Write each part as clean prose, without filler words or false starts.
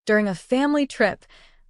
During a family trip,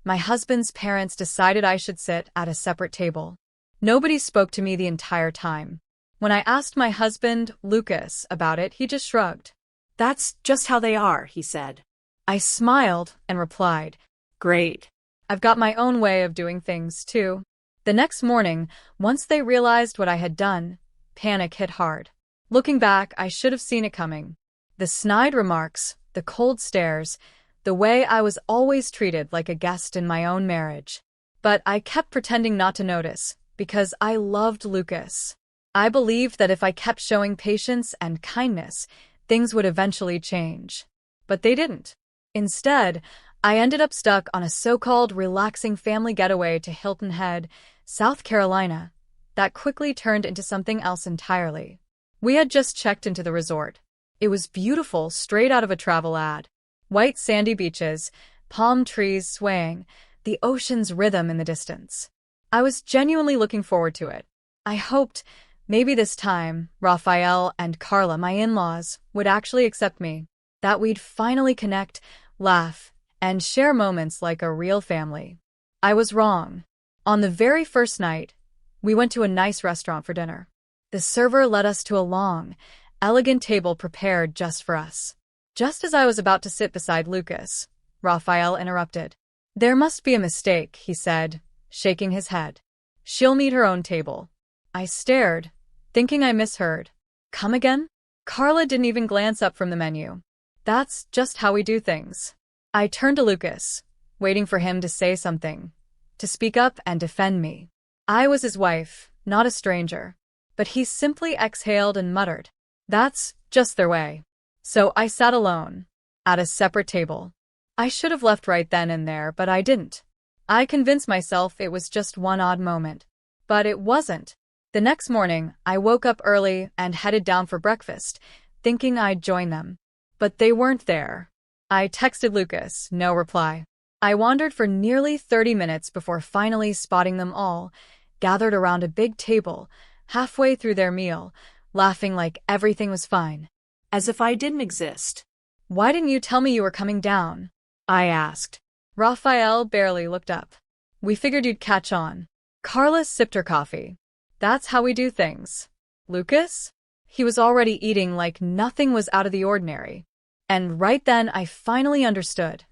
my husband's parents decided I should sit at a separate table. Nobody spoke to me the entire time. When I asked my husband, Lucas, about it, he just shrugged. "That's just how they are," he said. I smiled and replied, "Great." "I've got my own way of doing things, too." The next morning, once they realized what I had done, panic hit hard. Looking back, I should have seen it coming. The snide remarks, the cold stares, the way I was always treated like a guest in my own marriage. But I kept pretending not to notice, because I loved Lucas. I believed that if I kept showing patience and kindness, things would eventually change. But they didn't. Instead, I ended up stuck on a so-called relaxing family getaway to Hilton Head, South Carolina, that quickly turned into something else entirely. We had just checked into the resort. It was beautiful, straight out of a travel ad. White sandy beaches, palm trees swaying, the ocean's rhythm in the distance. I was genuinely looking forward to it. I hoped, maybe this time, Raphael and Carla, my in-laws, would actually accept me, that we'd finally connect, laugh, and share moments like a real family. I was wrong. On the very first night, we went to a nice restaurant for dinner. The server led us to a long, elegant table prepared just for us. Just as I was about to sit beside Lucas, Raphael interrupted. "There must be a mistake," he said, shaking his head. "She'll need her own table." I stared, thinking I misheard. "Come again?" Carla didn't even glance up from the menu. "That's just how we do things." I turned to Lucas, waiting for him to say something, to speak up and defend me. I was his wife, not a stranger. But he simply exhaled and muttered, "That's just their way." So I sat alone, at a separate table. I should have left right then and there, but I didn't. I convinced myself it was just one odd moment. But it wasn't. The next morning, I woke up early and headed down for breakfast, thinking I'd join them. But they weren't there. I texted Lucas, no reply. I wandered for nearly 30 minutes before finally spotting them all, gathered around a big table, halfway through their meal, laughing like everything was fine. As if I didn't exist. "Why didn't you tell me you were coming down?" I asked. Raphael barely looked up. "We figured you'd catch on." Carla sipped her coffee. "That's how we do things." Lucas? He was already eating like nothing was out of the ordinary. And right then I finally understood.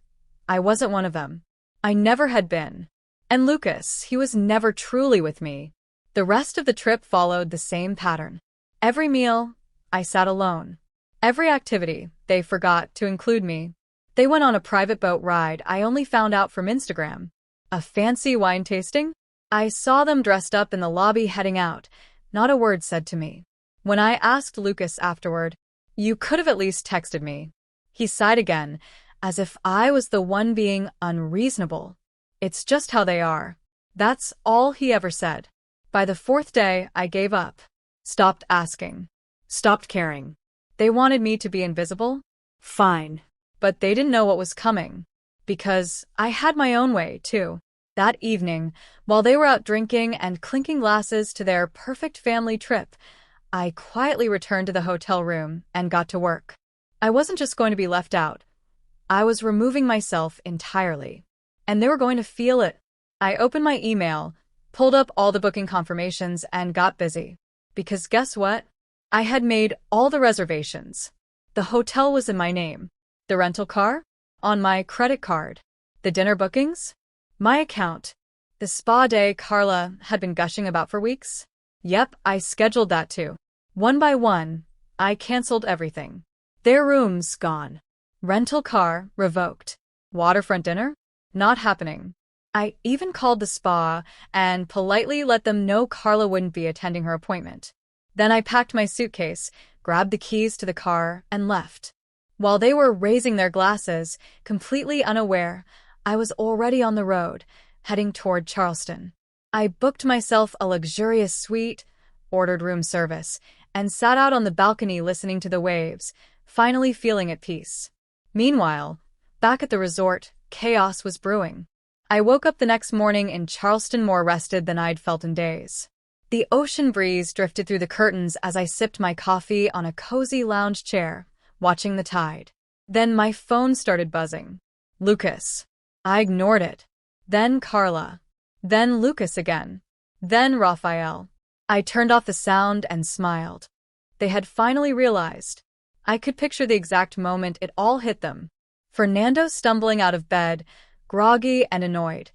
I wasn't one of them. I never had been. And Lucas, he was never truly with me. The rest of the trip followed the same pattern. Every meal, I sat alone. Every activity, they forgot to include me. They went on a private boat ride I only found out from Instagram. A fancy wine tasting? I saw them dressed up in the lobby heading out. Not a word said to me. When I asked Lucas afterward, "You could have at least texted me." He sighed again, as if I was the one being unreasonable. "It's just how they are." That's all he ever said. By the fourth day, I gave up. Stopped asking. Stopped caring. They wanted me to be invisible? Fine. But they didn't know what was coming. Because I had my own way, too. That evening, while they were out drinking and clinking glasses to their perfect family trip, I quietly returned to the hotel room and got to work. I wasn't just going to be left out. I was removing myself entirely. And they were going to feel it. I opened my email, pulled up all the booking confirmations, and got busy. Because guess what? I had made all the reservations. The hotel was in my name. The rental car? On my credit card. The dinner bookings? My account. The spa day Carla had been gushing about for weeks? Yep, I scheduled that too. One by one, I canceled everything. Their rooms gone. Rental car revoked. Waterfront dinner? Not happening. I even called the spa and politely let them know Carla wouldn't be attending her appointment. Then I packed my suitcase, grabbed the keys to the car, and left. While they were raising their glasses, completely unaware, I was already on the road, heading toward Charleston. I booked myself a luxurious suite, ordered room service, and sat out on the balcony listening to the waves, finally feeling at peace. Meanwhile, back at the resort, chaos was brewing. I woke up the next morning in Charleston more rested than I'd felt in days. The ocean breeze drifted through the curtains as I sipped my coffee on a cozy lounge chair, watching the tide. Then my phone started buzzing. Lucas. I ignored it. Then Carla. Then Lucas again. Then Raphael. I turned off the sound and smiled. They had finally realized. I could picture the exact moment it all hit them. Fernando stumbling out of bed, groggy and annoyed,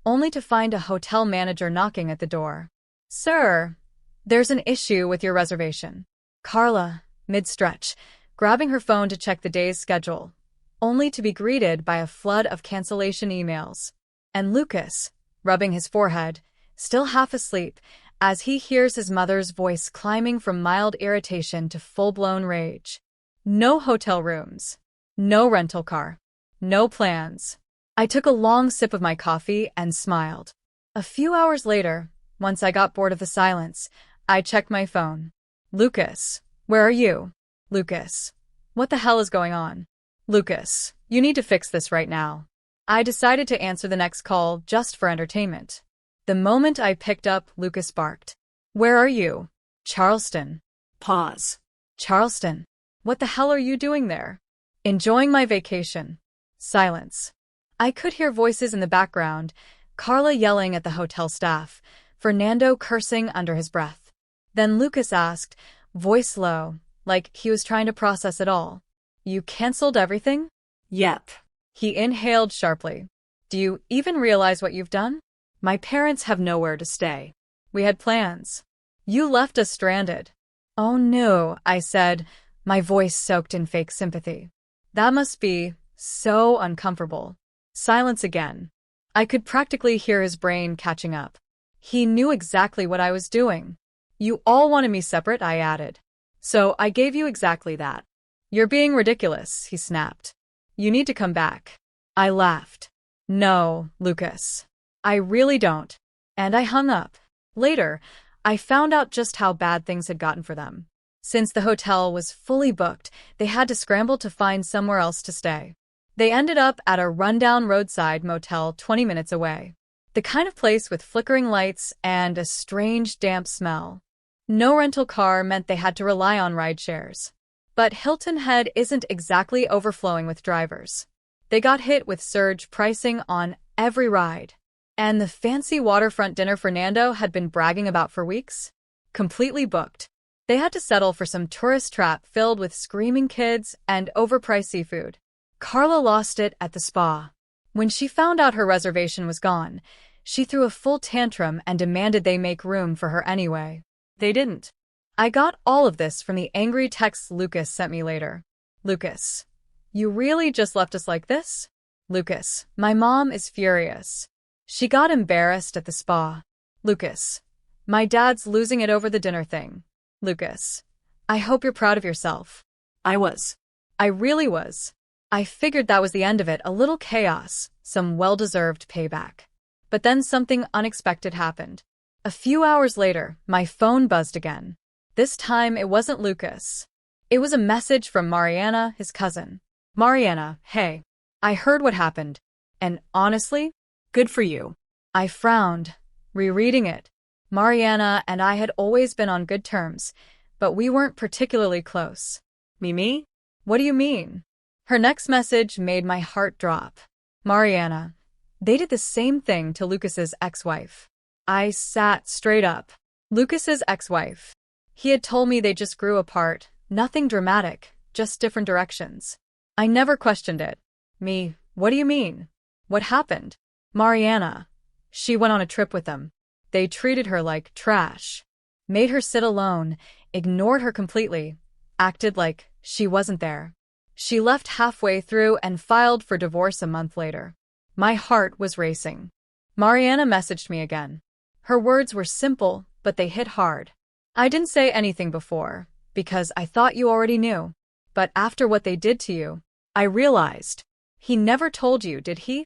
only to find a hotel manager knocking at the door. Sir, there's an issue with your reservation. Carla, mid-stretch, grabbing her phone to check the day's schedule, only to be greeted by a flood of cancellation emails. And Lucas, rubbing his forehead, still half asleep, as he hears his mother's voice climbing from mild irritation to full-blown rage. No hotel rooms. No rental car. No plans. I took a long sip of my coffee and smiled. A few hours later, once I got bored of the silence, I checked my phone. Lucas, where are you? Lucas, what the hell is going on? Lucas, you need to fix this right now. I decided to answer the next call just for entertainment. The moment I picked up, Lucas barked. Where are you? Charleston. Pause. Charleston. What the hell are you doing there? Enjoying my vacation. Silence. I could hear voices in the background, Carla yelling at the hotel staff, Fernando cursing under his breath. Then Lucas asked, voice low, like he was trying to process it all. You canceled everything? Yep. He inhaled sharply. Do you even realize what you've done? My parents have nowhere to stay. We had plans. You left us stranded. Oh no, I said, my voice soaked in fake sympathy. That must be so uncomfortable. Silence again. I could practically hear his brain catching up. He knew exactly what I was doing. You all wanted me separate, I added. So I gave you exactly that. You're being ridiculous, he snapped. You need to come back. I laughed. No, Lucas. I really don't. And I hung up. Later, I found out just how bad things had gotten for them. Since the hotel was fully booked, they had to scramble to find somewhere else to stay. They ended up at a rundown roadside motel 20 minutes away. The kind of place with flickering lights and a strange damp smell. No rental car meant they had to rely on rideshares. But Hilton Head isn't exactly overflowing with drivers. They got hit with surge pricing on every ride. And the fancy waterfront dinner Fernando had been bragging about for weeks? Completely booked. They had to settle for some tourist trap filled with screaming kids and overpriced seafood. Carla lost it at the spa. When she found out her reservation was gone, she threw a full tantrum and demanded they make room for her anyway. They didn't. I got all of this from the angry texts Lucas sent me later. Lucas, you really just left us like this? Lucas, my mom is furious. She got embarrassed at the spa. Lucas, my dad's losing it over the dinner thing. Lucas, I hope you're proud of yourself. I was. I really was. I figured that was the end of it, a little chaos, some well-deserved payback. But then something unexpected happened. A few hours later, my phone buzzed again. This time, it wasn't Lucas. It was a message from Mariana, his cousin. Mariana, hey. I heard what happened. And honestly, good for you. I frowned, rereading it. Mariana and I had always been on good terms, but we weren't particularly close. Mimi? What do you mean? Her next message made my heart drop. Mariana. They did the same thing to Lucas's ex-wife. I sat straight up. Lucas's ex-wife. He had told me they just grew apart, nothing dramatic, just different directions. I never questioned it. Me, what do you mean? What happened? Mariana. She went on a trip with them. They treated her like trash. Made her sit alone, ignored her completely, acted like she wasn't there. She left halfway through and filed for divorce a month later. My heart was racing. Mariana messaged me again. Her words were simple, but they hit hard. I didn't say anything before, because I thought you already knew. But after what they did to you, I realized. He never told you, did he?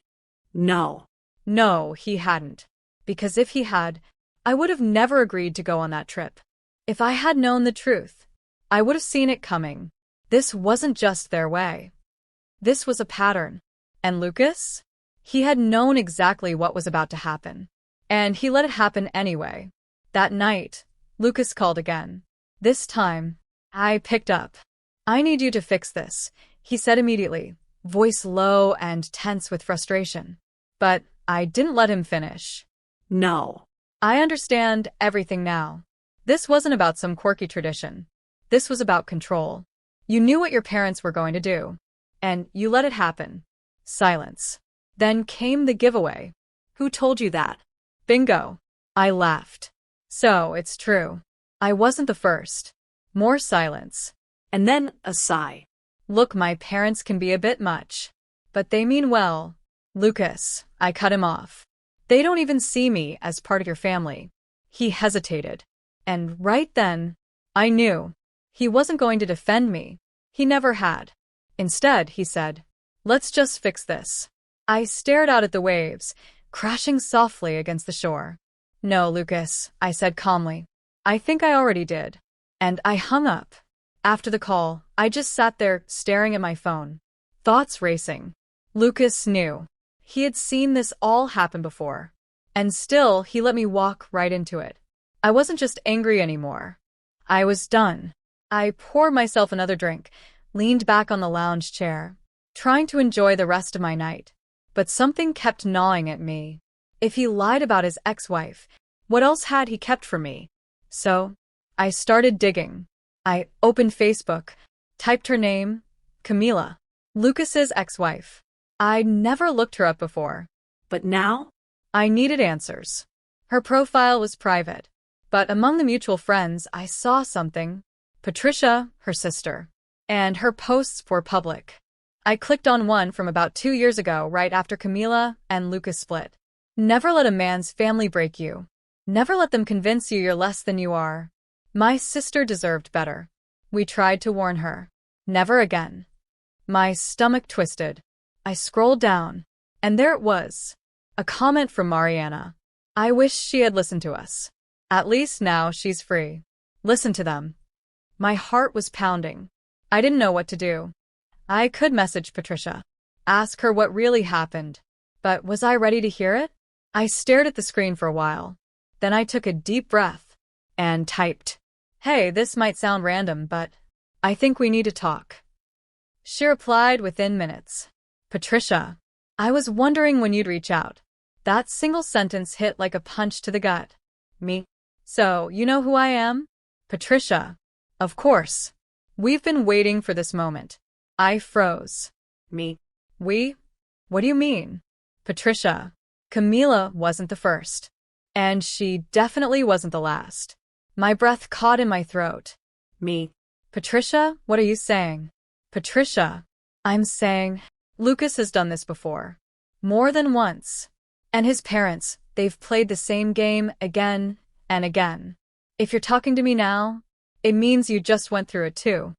No. No, he hadn't. Because if he had, I would have never agreed to go on that trip. If I had known the truth, I would have seen it coming. This wasn't just their way. This was a pattern. And Lucas? He had known exactly what was about to happen. And he let it happen anyway. That night, Lucas called again. This time, I picked up. I need you to fix this, he said immediately, voice low and tense with frustration. But I didn't let him finish. No. I understand everything now. This wasn't about some quirky tradition. This was about control. You knew what your parents were going to do, and you let it happen. Silence. Then came the giveaway. Who told you that? Bingo. I laughed. So, it's true. I wasn't the first. More silence. And then a sigh. Look, my parents can be a bit much. But they mean well. Lucas, I cut him off. They don't even see me as part of your family. He hesitated. And right then, I knew. He wasn't going to defend me. He never had. Instead, he said, "Let's just fix this." I stared out at the waves, crashing softly against the shore. "No, Lucas," I said calmly. "I think I already did." And I hung up. After the call, I just sat there staring at my phone, thoughts racing. Lucas knew. He had seen this all happen before. And still, he let me walk right into it. I wasn't just angry anymore. I was done. I poured myself another drink, leaned back on the lounge chair, trying to enjoy the rest of my night. But something kept gnawing at me. If he lied about his ex-wife, what else had he kept from me? So, I started digging. I opened Facebook, typed her name, Camila, Lucas's ex-wife. I'd never looked her up before. But now? I needed answers. Her profile was private, but among the mutual friends I saw something. Patricia, her sister. And her posts were public. I clicked on one from about 2 years ago, right after Camila and Lucas split. Never let a man's family break you. Never let them convince you you're less than you are. My sister deserved better. We tried to warn her. Never again. My stomach twisted. I scrolled down, and there it was. A comment from Mariana. I wish she had listened to us. At least now she's free. Listen to them. My heart was pounding. I didn't know what to do. I could message Patricia, ask her what really happened. But was I ready to hear it? I stared at the screen for a while. Then I took a deep breath and typed, "Hey, this might sound random, but I think we need to talk." She replied within minutes. "Patricia, I was wondering when you'd reach out." That single sentence hit like a punch to the gut. Me? So, you know who I am? Patricia. Of course. We've been waiting for this moment. I froze. Me? We? What do you mean? Patricia. Camila wasn't the first. And she definitely wasn't the last. My breath caught in my throat. Me? Patricia, what are you saying? Patricia. I'm saying, Lucas has done this before. More than once. And his parents, they've played the same game again and again. If you're talking to me now, it means you just went through it too.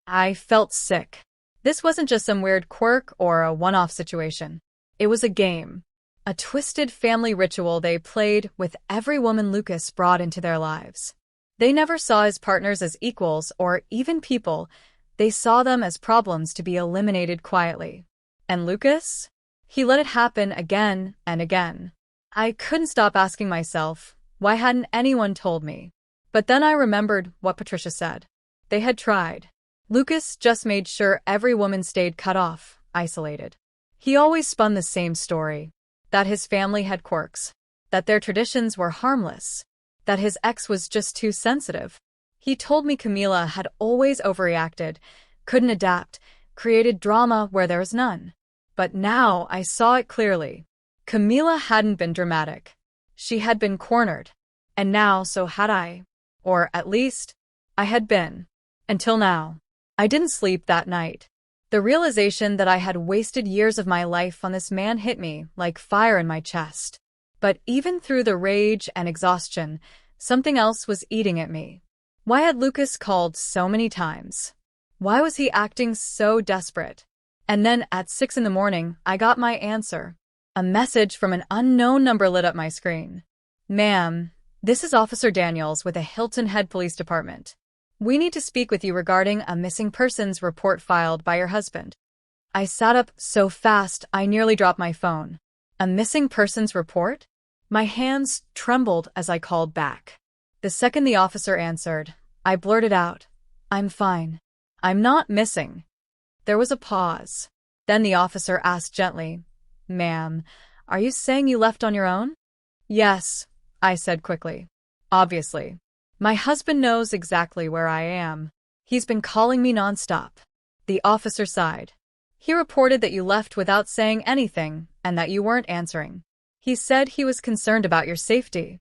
I felt sick. This wasn't just some weird quirk or a one-off situation. It was a game. A twisted family ritual they played with every woman Lucas brought into their lives. They never saw his partners as equals or even people. They saw them as problems to be eliminated quietly. And Lucas? He let it happen again and again. I couldn't stop asking myself, why hadn't anyone told me? But then I remembered what Patricia said. They had tried. Lucas just made sure every woman stayed cut off, isolated. He always spun the same story. That his family had quirks. That their traditions were harmless. That his ex was just too sensitive. He told me Camila had always overreacted, couldn't adapt, created drama where there was none. But now I saw it clearly. Camila hadn't been dramatic. She had been cornered. And now so had I. Or at least, I had been. Until now. I didn't sleep that night. The realization that I had wasted years of my life on this man hit me like fire in my chest. But even through the rage and exhaustion, something else was eating at me. Why had Lucas called so many times? Why was he acting so desperate? And then at 6 in the morning, I got my answer. A message from an unknown number lit up my screen. "Ma'am, this is Officer Daniels with the Hilton Head Police Department. We need to speak with you regarding a missing persons report filed by your husband." I sat up so fast I nearly dropped my phone. A missing persons report? My hands trembled as I called back. The second the officer answered, I blurted out, "I'm fine. I'm not missing." There was a pause. Then the officer asked gently, "Ma'am, are you saying you left on your own?" "Yes," I said quickly. "Obviously. My husband knows exactly where I am. He's been calling me nonstop." The officer sighed. "He reported that you left without saying anything and that you weren't answering. He said he was concerned about your safety."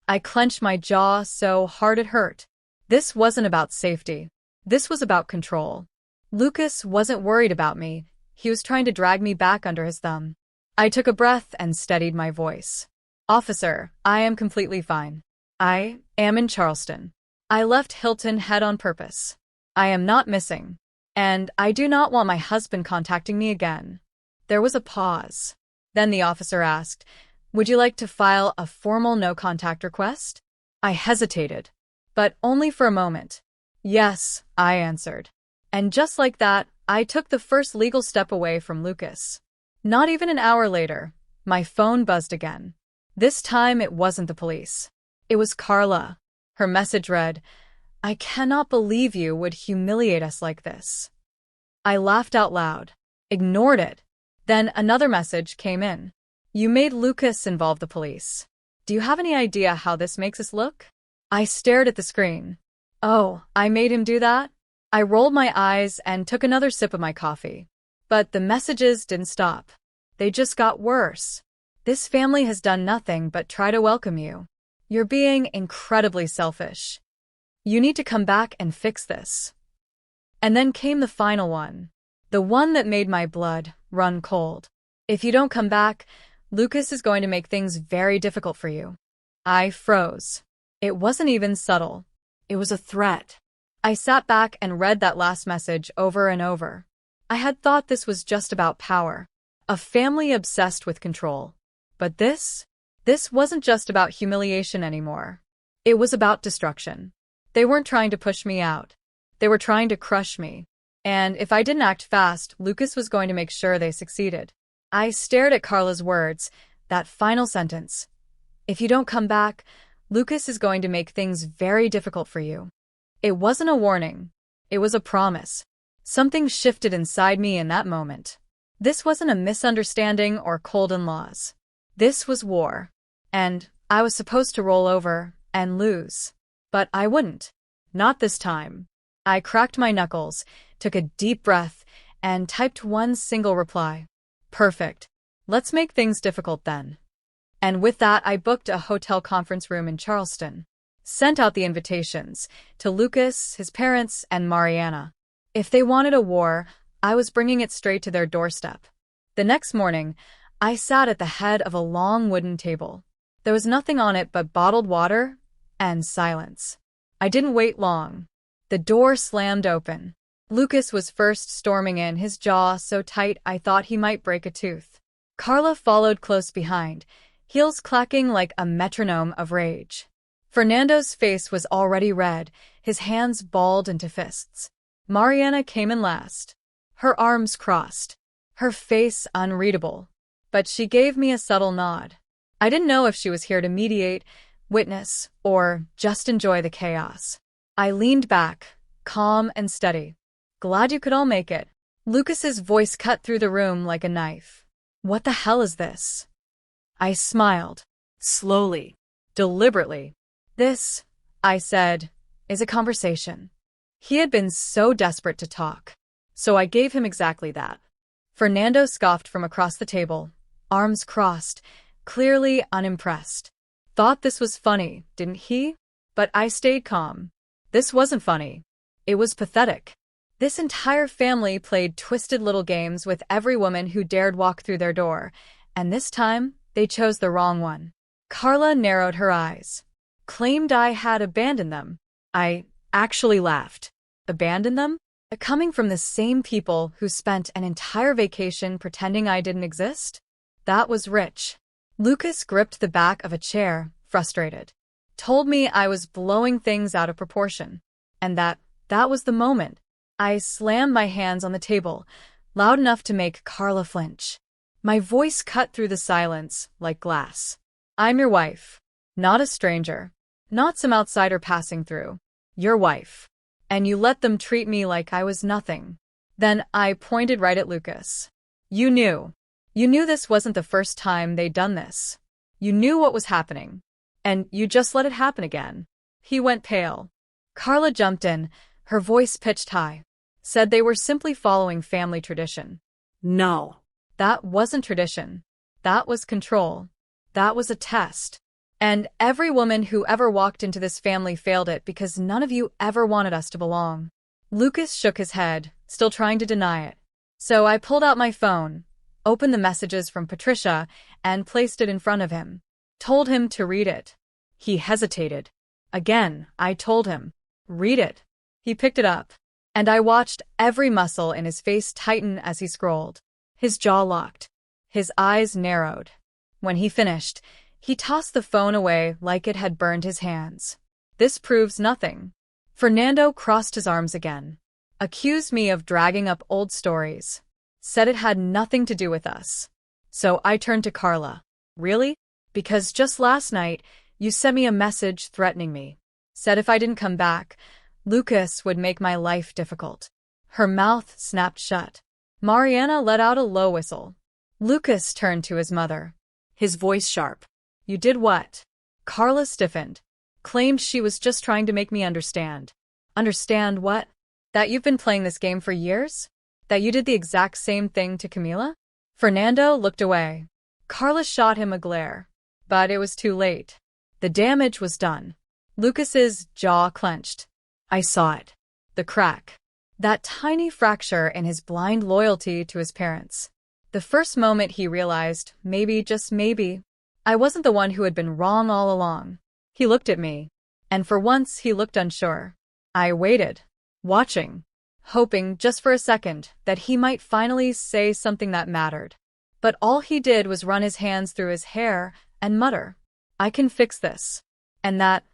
I clenched my jaw so hard it hurt. This wasn't about safety. This was about control. Lucas wasn't worried about me. He was trying to drag me back under his thumb. I took a breath and steadied my voice. "Officer, I am completely fine. I am in Charleston. I left Hilton Head on purpose. I am not missing. And I do not want my husband contacting me again." There was a pause. Then the officer asked, "Would you like to file a formal no-contact request?" I hesitated, but only for a moment. "Yes," I answered. And just like that, I took the first legal step away from Lucas. Not even an hour later, my phone buzzed again. This time it wasn't the police. It was Carla. Her message read, "I cannot believe you would humiliate us like this." I laughed out loud, ignored it. Then another message came in. "You made Lucas involve the police. Do you have any idea how this makes us look?" I stared at the screen. "Oh, I made him do that?" I rolled my eyes and took another sip of my coffee. But the messages didn't stop. They just got worse. "This family has done nothing but try to welcome you. You're being incredibly selfish. You need to come back and fix this." And then came the final one. The one that made my blood run cold. "If you don't come back, Lucas is going to make things very difficult for you." I froze. It wasn't even subtle. It was a threat. I sat back and read that last message over and over. I had thought this was just about power. A family obsessed with control. But this wasn't just about humiliation anymore. It was about destruction. They weren't trying to push me out. They were trying to crush me. And if I didn't act fast, Lucas was going to make sure they succeeded. I stared at Carla's words, that final sentence. "If you don't come back, Lucas is going to make things very difficult for you." It wasn't a warning. It was a promise. Something shifted inside me in that moment. This wasn't a misunderstanding or cold in-laws. This was war. And I was supposed to roll over and lose. But I wouldn't. Not this time. I cracked my knuckles, took a deep breath, and typed one single reply. "Perfect. Let's make things difficult then." And with that, I booked a hotel conference room in Charleston. Sent out the invitations to Lucas, his parents, and Mariana. If they wanted a war, I was bringing it straight to their doorstep. The next morning, I sat at the head of a long wooden table. There was nothing on it but bottled water and silence. I didn't wait long. The door slammed open. Lucas was first storming in, his jaw so tight I thought he might break a tooth. Carla followed close behind, heels clacking like a metronome of rage. Fernando's face was already red, his hands balled into fists. Mariana came in last. Her arms crossed, her face unreadable. But she gave me a subtle nod. I didn't know if she was here to mediate, witness, or just enjoy the chaos. I leaned back, calm and steady. "Glad you could all make it." Lucas's voice cut through the room like a knife. "What the hell is this?" I smiled. Slowly, deliberately. "This," I said, "is a conversation." He had been so desperate to talk. So I gave him exactly that. Fernando scoffed from across the table, arms crossed, clearly unimpressed. Thought this was funny, didn't he? But I stayed calm. This wasn't funny. It was pathetic. This entire family played twisted little games with every woman who dared walk through their door, and this time, they chose the wrong one. Carla narrowed her eyes. Claimed I had abandoned them. I actually laughed. Abandoned them? Coming from the same people who spent an entire vacation pretending I didn't exist? That was rich. Lucas gripped the back of a chair, frustrated. Told me I was blowing things out of proportion. And that was the moment. I slammed my hands on the table, loud enough to make Carla flinch. My voice cut through the silence like glass. "I'm your wife. Not a stranger. Not some outsider passing through. Your wife. And you let them treat me like I was nothing." Then I pointed right at Lucas. You knew. You knew this wasn't the first time they'd done this. You knew what was happening. And you just let it happen again. He went pale. Carla jumped in, her voice pitched high. Said they were simply following family tradition. No. That wasn't tradition. That was control. That was a test. And every woman who ever walked into this family failed it because none of you ever wanted us to belong. Lucas shook his head, still trying to deny it. So I pulled out my phone, opened the messages from Patricia, and placed it in front of him. Told him to read it. He hesitated. Again, I told him, read it. He picked it up, and I watched every muscle in his face tighten as he scrolled. His jaw locked. His eyes narrowed. When he finished, he tossed the phone away like it had burned his hands. This proves nothing. Fernando crossed his arms again. Accused me of dragging up old stories. Said it had nothing to do with us. So I turned to Carla. Really? Because just last night, you sent me a message threatening me. Said if I didn't come back, Lucas would make my life difficult. Her mouth snapped shut. Mariana let out a low whistle. Lucas turned to his mother. His voice sharp. You did what? Carla stiffened. Claimed she was just trying to make me understand. Understand what? That you've been playing this game for years? That you did the exact same thing to Camila? Fernando looked away. Carla shot him a glare. But it was too late. The damage was done. Lucas's jaw clenched. I saw it. The crack. That tiny fracture in his blind loyalty to his parents. The first moment he realized, maybe, just maybe, I wasn't the one who had been wrong all along. He looked at me. And for once he looked unsure. I waited. Watching. Hoping, just for a second, that he might finally say something that mattered. But all he did was run his hands through his hair and mutter, I can fix this. And that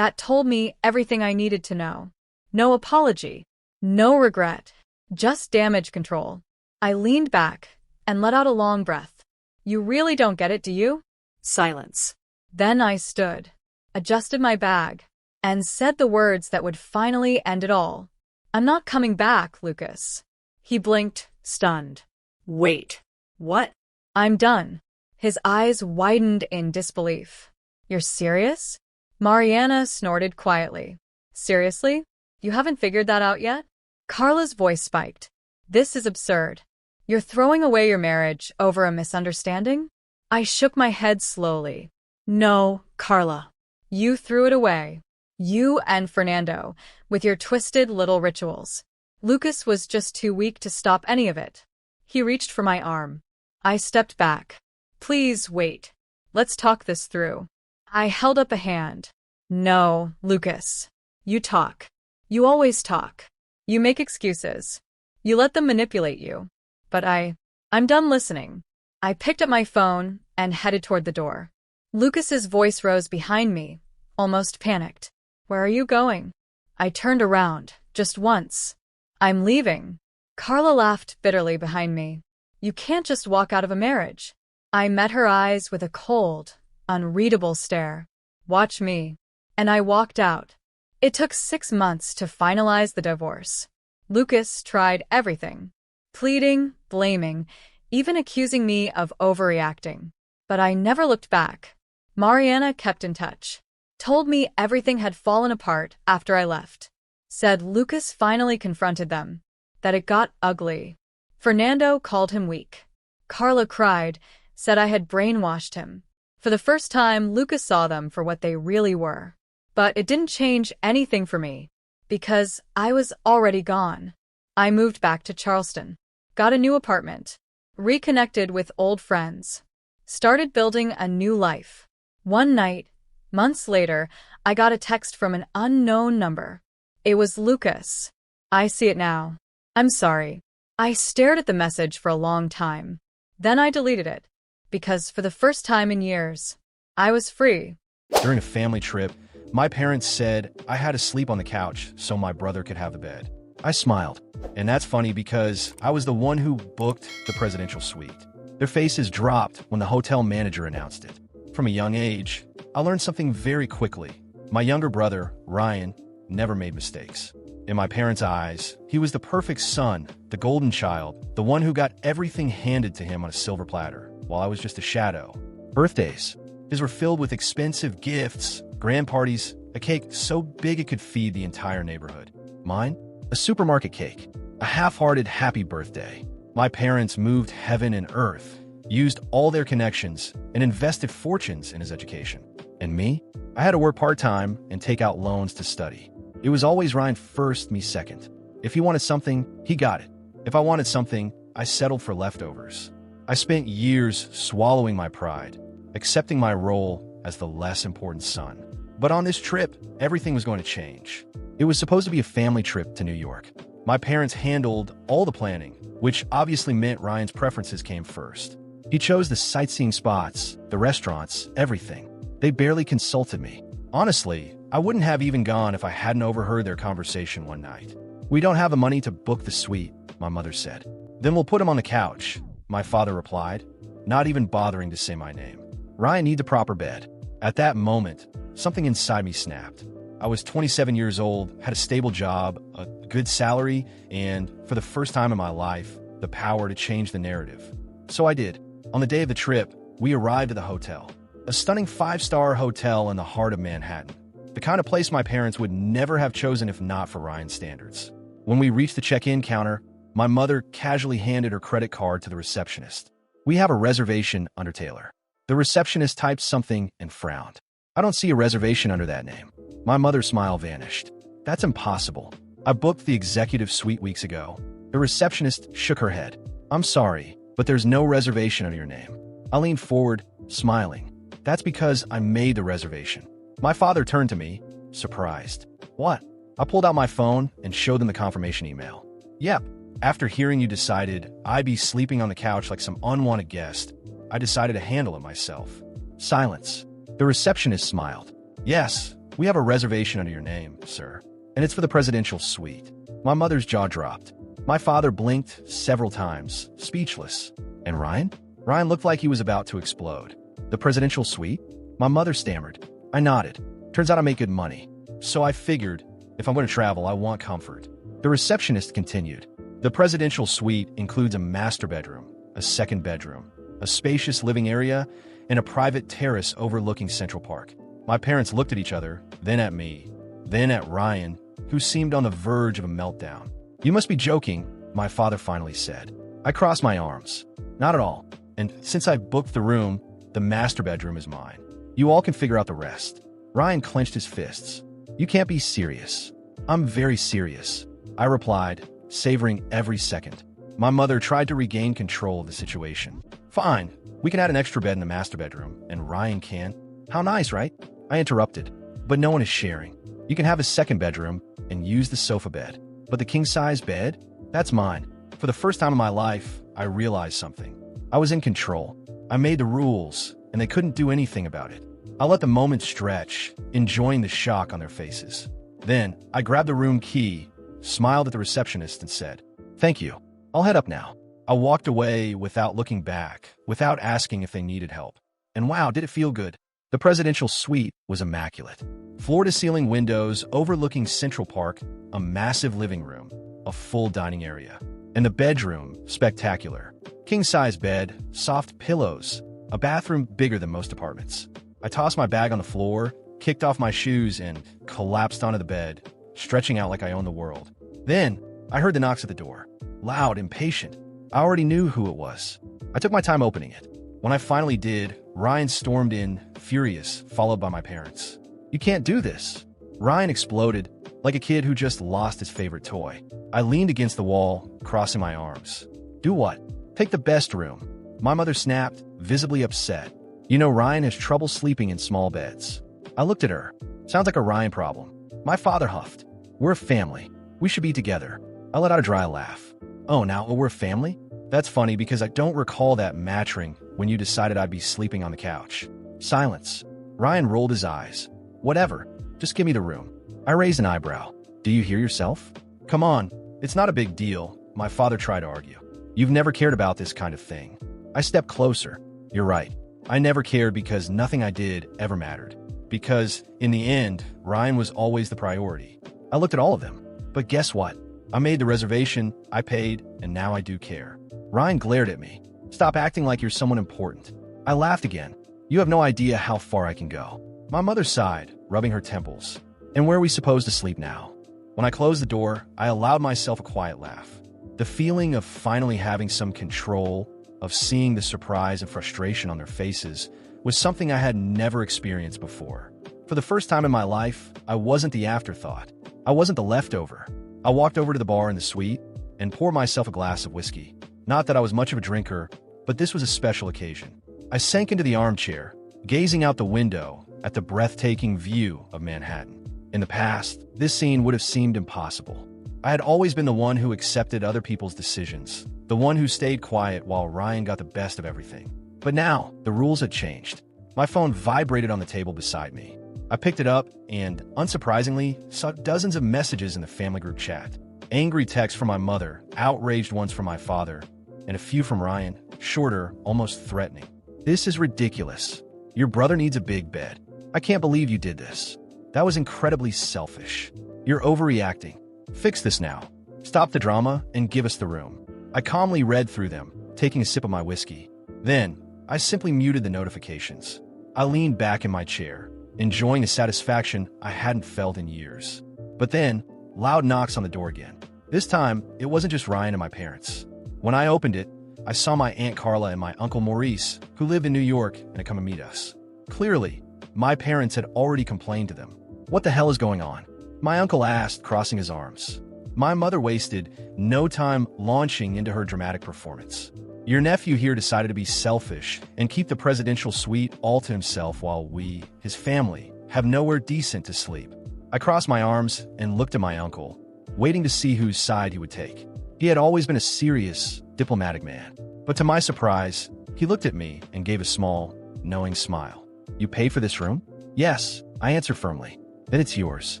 told me everything I needed to know. No apology. No regret. Just damage control. I leaned back and let out a long breath. You really don't get it, do you? Silence. Then I stood, adjusted my bag, and said the words that would finally end it all. I'm not coming back, Lucas. He blinked, stunned. Wait. What? I'm done. His eyes widened in disbelief. You're serious? Mariana snorted quietly. Seriously? You haven't figured that out yet? Carla's voice spiked. This is absurd. You're throwing away your marriage over a misunderstanding? I shook my head slowly. No, Carla. You threw it away. You and Fernando, with your twisted little rituals. Lucas was just too weak to stop any of it. He reached for my arm. I stepped back. Please wait. Let's talk this through. I held up a hand. No, Lucas. You talk. You always talk. You make excuses. You let them manipulate you. But I'm done listening. I picked up my phone and headed toward the door. Lucas's voice rose behind me, almost panicked. Where are you going? I turned around, just once. I'm leaving. Carla laughed bitterly behind me. You can't just walk out of a marriage. I met her eyes with a cold, unreadable stare. Watch me. And I walked out. It took 6 months to finalize the divorce. Lucas tried everything. Pleading, blaming, even accusing me of overreacting. But I never looked back. Mariana kept in touch. Told me everything had fallen apart after I left. Said Lucas finally confronted them. That it got ugly. Fernando called him weak. Carla cried, said I had brainwashed him. For the first time, Lucas saw them for what they really were. But it didn't change anything for me, because I was already gone. I moved back to Charleston. Got a new apartment. Reconnected with old friends. Started building a new life. One night, months later, I got a text from an unknown number. It was Lucas. I see it now. I'm sorry. I stared at the message for a long time. Then I deleted it. Because for the first time in years, I was free. During a family trip, my parents said I had to sleep on the couch so my brother could have the bed. I smiled. And that's funny because I was the one who booked the presidential suite. Their faces dropped when the hotel manager announced it. From a young age, I learned something very quickly. My younger brother, Ryan, never made mistakes. In my parents' eyes, he was the perfect son, the golden child, the one who got everything handed to him on a silver platter, while I was just a shadow. Birthdays. His were filled with expensive gifts, grand parties, a cake so big it could feed the entire neighborhood. Mine? A supermarket cake. A half-hearted happy birthday. My parents moved heaven and earth, used all their connections, and invested fortunes in his education. And me? I had to work part-time and take out loans to study. It was always Ryan first, me second. If he wanted something, he got it. If I wanted something, I settled for leftovers. I spent years swallowing my pride, accepting my role as the less important son. But on this trip, everything was going to change. It was supposed to be a family trip to New York. My parents handled all the planning, which obviously meant Ryan's preferences came first. He chose the sightseeing spots, the restaurants, everything. They barely consulted me. Honestly, I wouldn't have even gone if I hadn't overheard their conversation one night. "We don't have the money to book the suite," my mother said. "Then we'll put him on the couch," my father replied, not even bothering to say my name. "Ryan needs a proper bed." At that moment, something inside me snapped. I was 27 years old, had a stable job, a good salary, and, for the first time in my life, the power to change the narrative. So I did. On the day of the trip, we arrived at the hotel. A stunning 5-star hotel in the heart of Manhattan. The kind of place my parents would never have chosen if not for Ryan's standards. When we reached the check-in counter, my mother casually handed her credit card to the receptionist. "We have a reservation under Taylor." The receptionist typed something and frowned. "I don't see a reservation under that name." My mother's smile vanished. "That's impossible. I booked the executive suite weeks ago." The receptionist shook her head. "I'm sorry, but there's no reservation under your name." I leaned forward, smiling. "That's because I made the reservation." My father turned to me, surprised. "What?" I pulled out my phone and showed them the confirmation email. "Yep. After hearing you decided I'd be sleeping on the couch like some unwanted guest, I decided to handle it myself." Silence. The receptionist smiled. "Yes, we have a reservation under your name, sir, and it's for the presidential suite." My mother's jaw dropped. My father blinked several times, speechless. "And Ryan?" Ryan looked like he was about to explode. "The presidential suite?" My mother stammered. I nodded. "Turns out I make good money. So I figured, if I'm going to travel, I want comfort." The receptionist continued. "The presidential suite includes a master bedroom, a second bedroom, a spacious living area, and a private terrace overlooking Central Park." My parents looked at each other, then at me, then at Ryan, who seemed on the verge of a meltdown. "You must be joking," my father finally said. I crossed my arms. "Not at all. And since I booked the room, the master bedroom is mine. You all can figure out the rest." Ryan clenched his fists. "You can't be serious." "I'm very serious," I replied, savoring every second. My mother tried to regain control of the situation. "Fine, we can add an extra bed in the master bedroom, and Ryan can." "How nice, right?" I interrupted. "But no one is sharing. You can have a second bedroom and use the sofa bed. But the king-size bed? That's mine." For the first time in my life, I realized something. I was in control. I made the rules, and they couldn't do anything about it. I let the moment stretch, enjoying the shock on their faces. Then, I grabbed the room key, smiled at the receptionist, and said, "Thank you. I'll head up now." I walked away without looking back, without asking if they needed help. And wow, did it feel good. The presidential suite was immaculate. Floor-to-ceiling windows overlooking Central Park, a massive living room, a full dining area. And the bedroom, spectacular. King-size bed, soft pillows, a bathroom bigger than most apartments. I tossed my bag on the floor, kicked off my shoes, and collapsed onto the bed, stretching out like I owned the world. Then, I heard the knocks at the door. Loud, impatient. I already knew who it was. I took my time opening it. When I finally did, Ryan stormed in, furious, followed by my parents. "You can't do this." Ryan exploded, like a kid who just lost his favorite toy. I leaned against the wall, crossing my arms. "Do what?" "Take the best room." My mother snapped, visibly upset. "You know Ryan has trouble sleeping in small beds." I looked at her. "Sounds like a Ryan problem." My father huffed. "We're a family. We should be together." I let out a dry laugh. "Oh, now we're a family? That's funny because I don't recall that matching when you decided I'd be sleeping on the couch." Silence. Ryan rolled his eyes. "Whatever. Just give me the room." I raised an eyebrow. "Do you hear yourself?" "Come on. It's not a big deal," my father tried to argue. "You've never cared about this kind of thing." I stepped closer. "You're right. I never cared because nothing I did ever mattered. Because, in the end, Ryan was always the priority." I looked at all of them. But guess what? I made the reservation, I paid, and now I do care. Ryan glared at me. Stop acting like you're someone important. I laughed again. You have no idea how far I can go. My mother sighed, rubbing her temples. And where are we supposed to sleep now? When I closed the door, I allowed myself a quiet laugh. The feeling of finally having some control, of seeing the surprise and frustration on their faces, was something I had never experienced before. For the first time in my life, I wasn't the afterthought. I wasn't the leftover. I walked over to the bar in the suite and poured myself a glass of whiskey. Not that I was much of a drinker, but this was a special occasion. I sank into the armchair, gazing out the window at the breathtaking view of Manhattan. In the past, this scene would have seemed impossible. I had always been the one who accepted other people's decisions, the one who stayed quiet while Ryan got the best of everything. But now, the rules had changed. My phone vibrated on the table beside me. I picked it up and, unsurprisingly, saw dozens of messages in the family group chat. Angry texts from my mother, outraged ones from my father, and a few from Ryan, shorter, almost threatening. This is ridiculous. Your brother needs a big bed. I can't believe you did this. That was incredibly selfish. You're overreacting. Fix this now. Stop the drama and give us the room. I calmly read through them, taking a sip of my whiskey. Then, I simply muted the notifications. I leaned back in my chair, enjoying the satisfaction I hadn't felt in years. But then, loud knocks on the door again. This time, it wasn't just Ryan and my parents. When I opened it, I saw my Aunt Carla and my Uncle Maurice, who lived in New York and had come to meet us. Clearly, my parents had already complained to them. What the hell is going on? My uncle asked, crossing his arms. My mother wasted no time launching into her dramatic performance. Your nephew here decided to be selfish and keep the presidential suite all to himself while we, his family, have nowhere decent to sleep. I crossed my arms and looked at my uncle, waiting to see whose side he would take. He had always been a serious, diplomatic man. But to my surprise, he looked at me and gave a small, knowing smile. You paid for this room? Yes, I answered firmly. Then it's yours.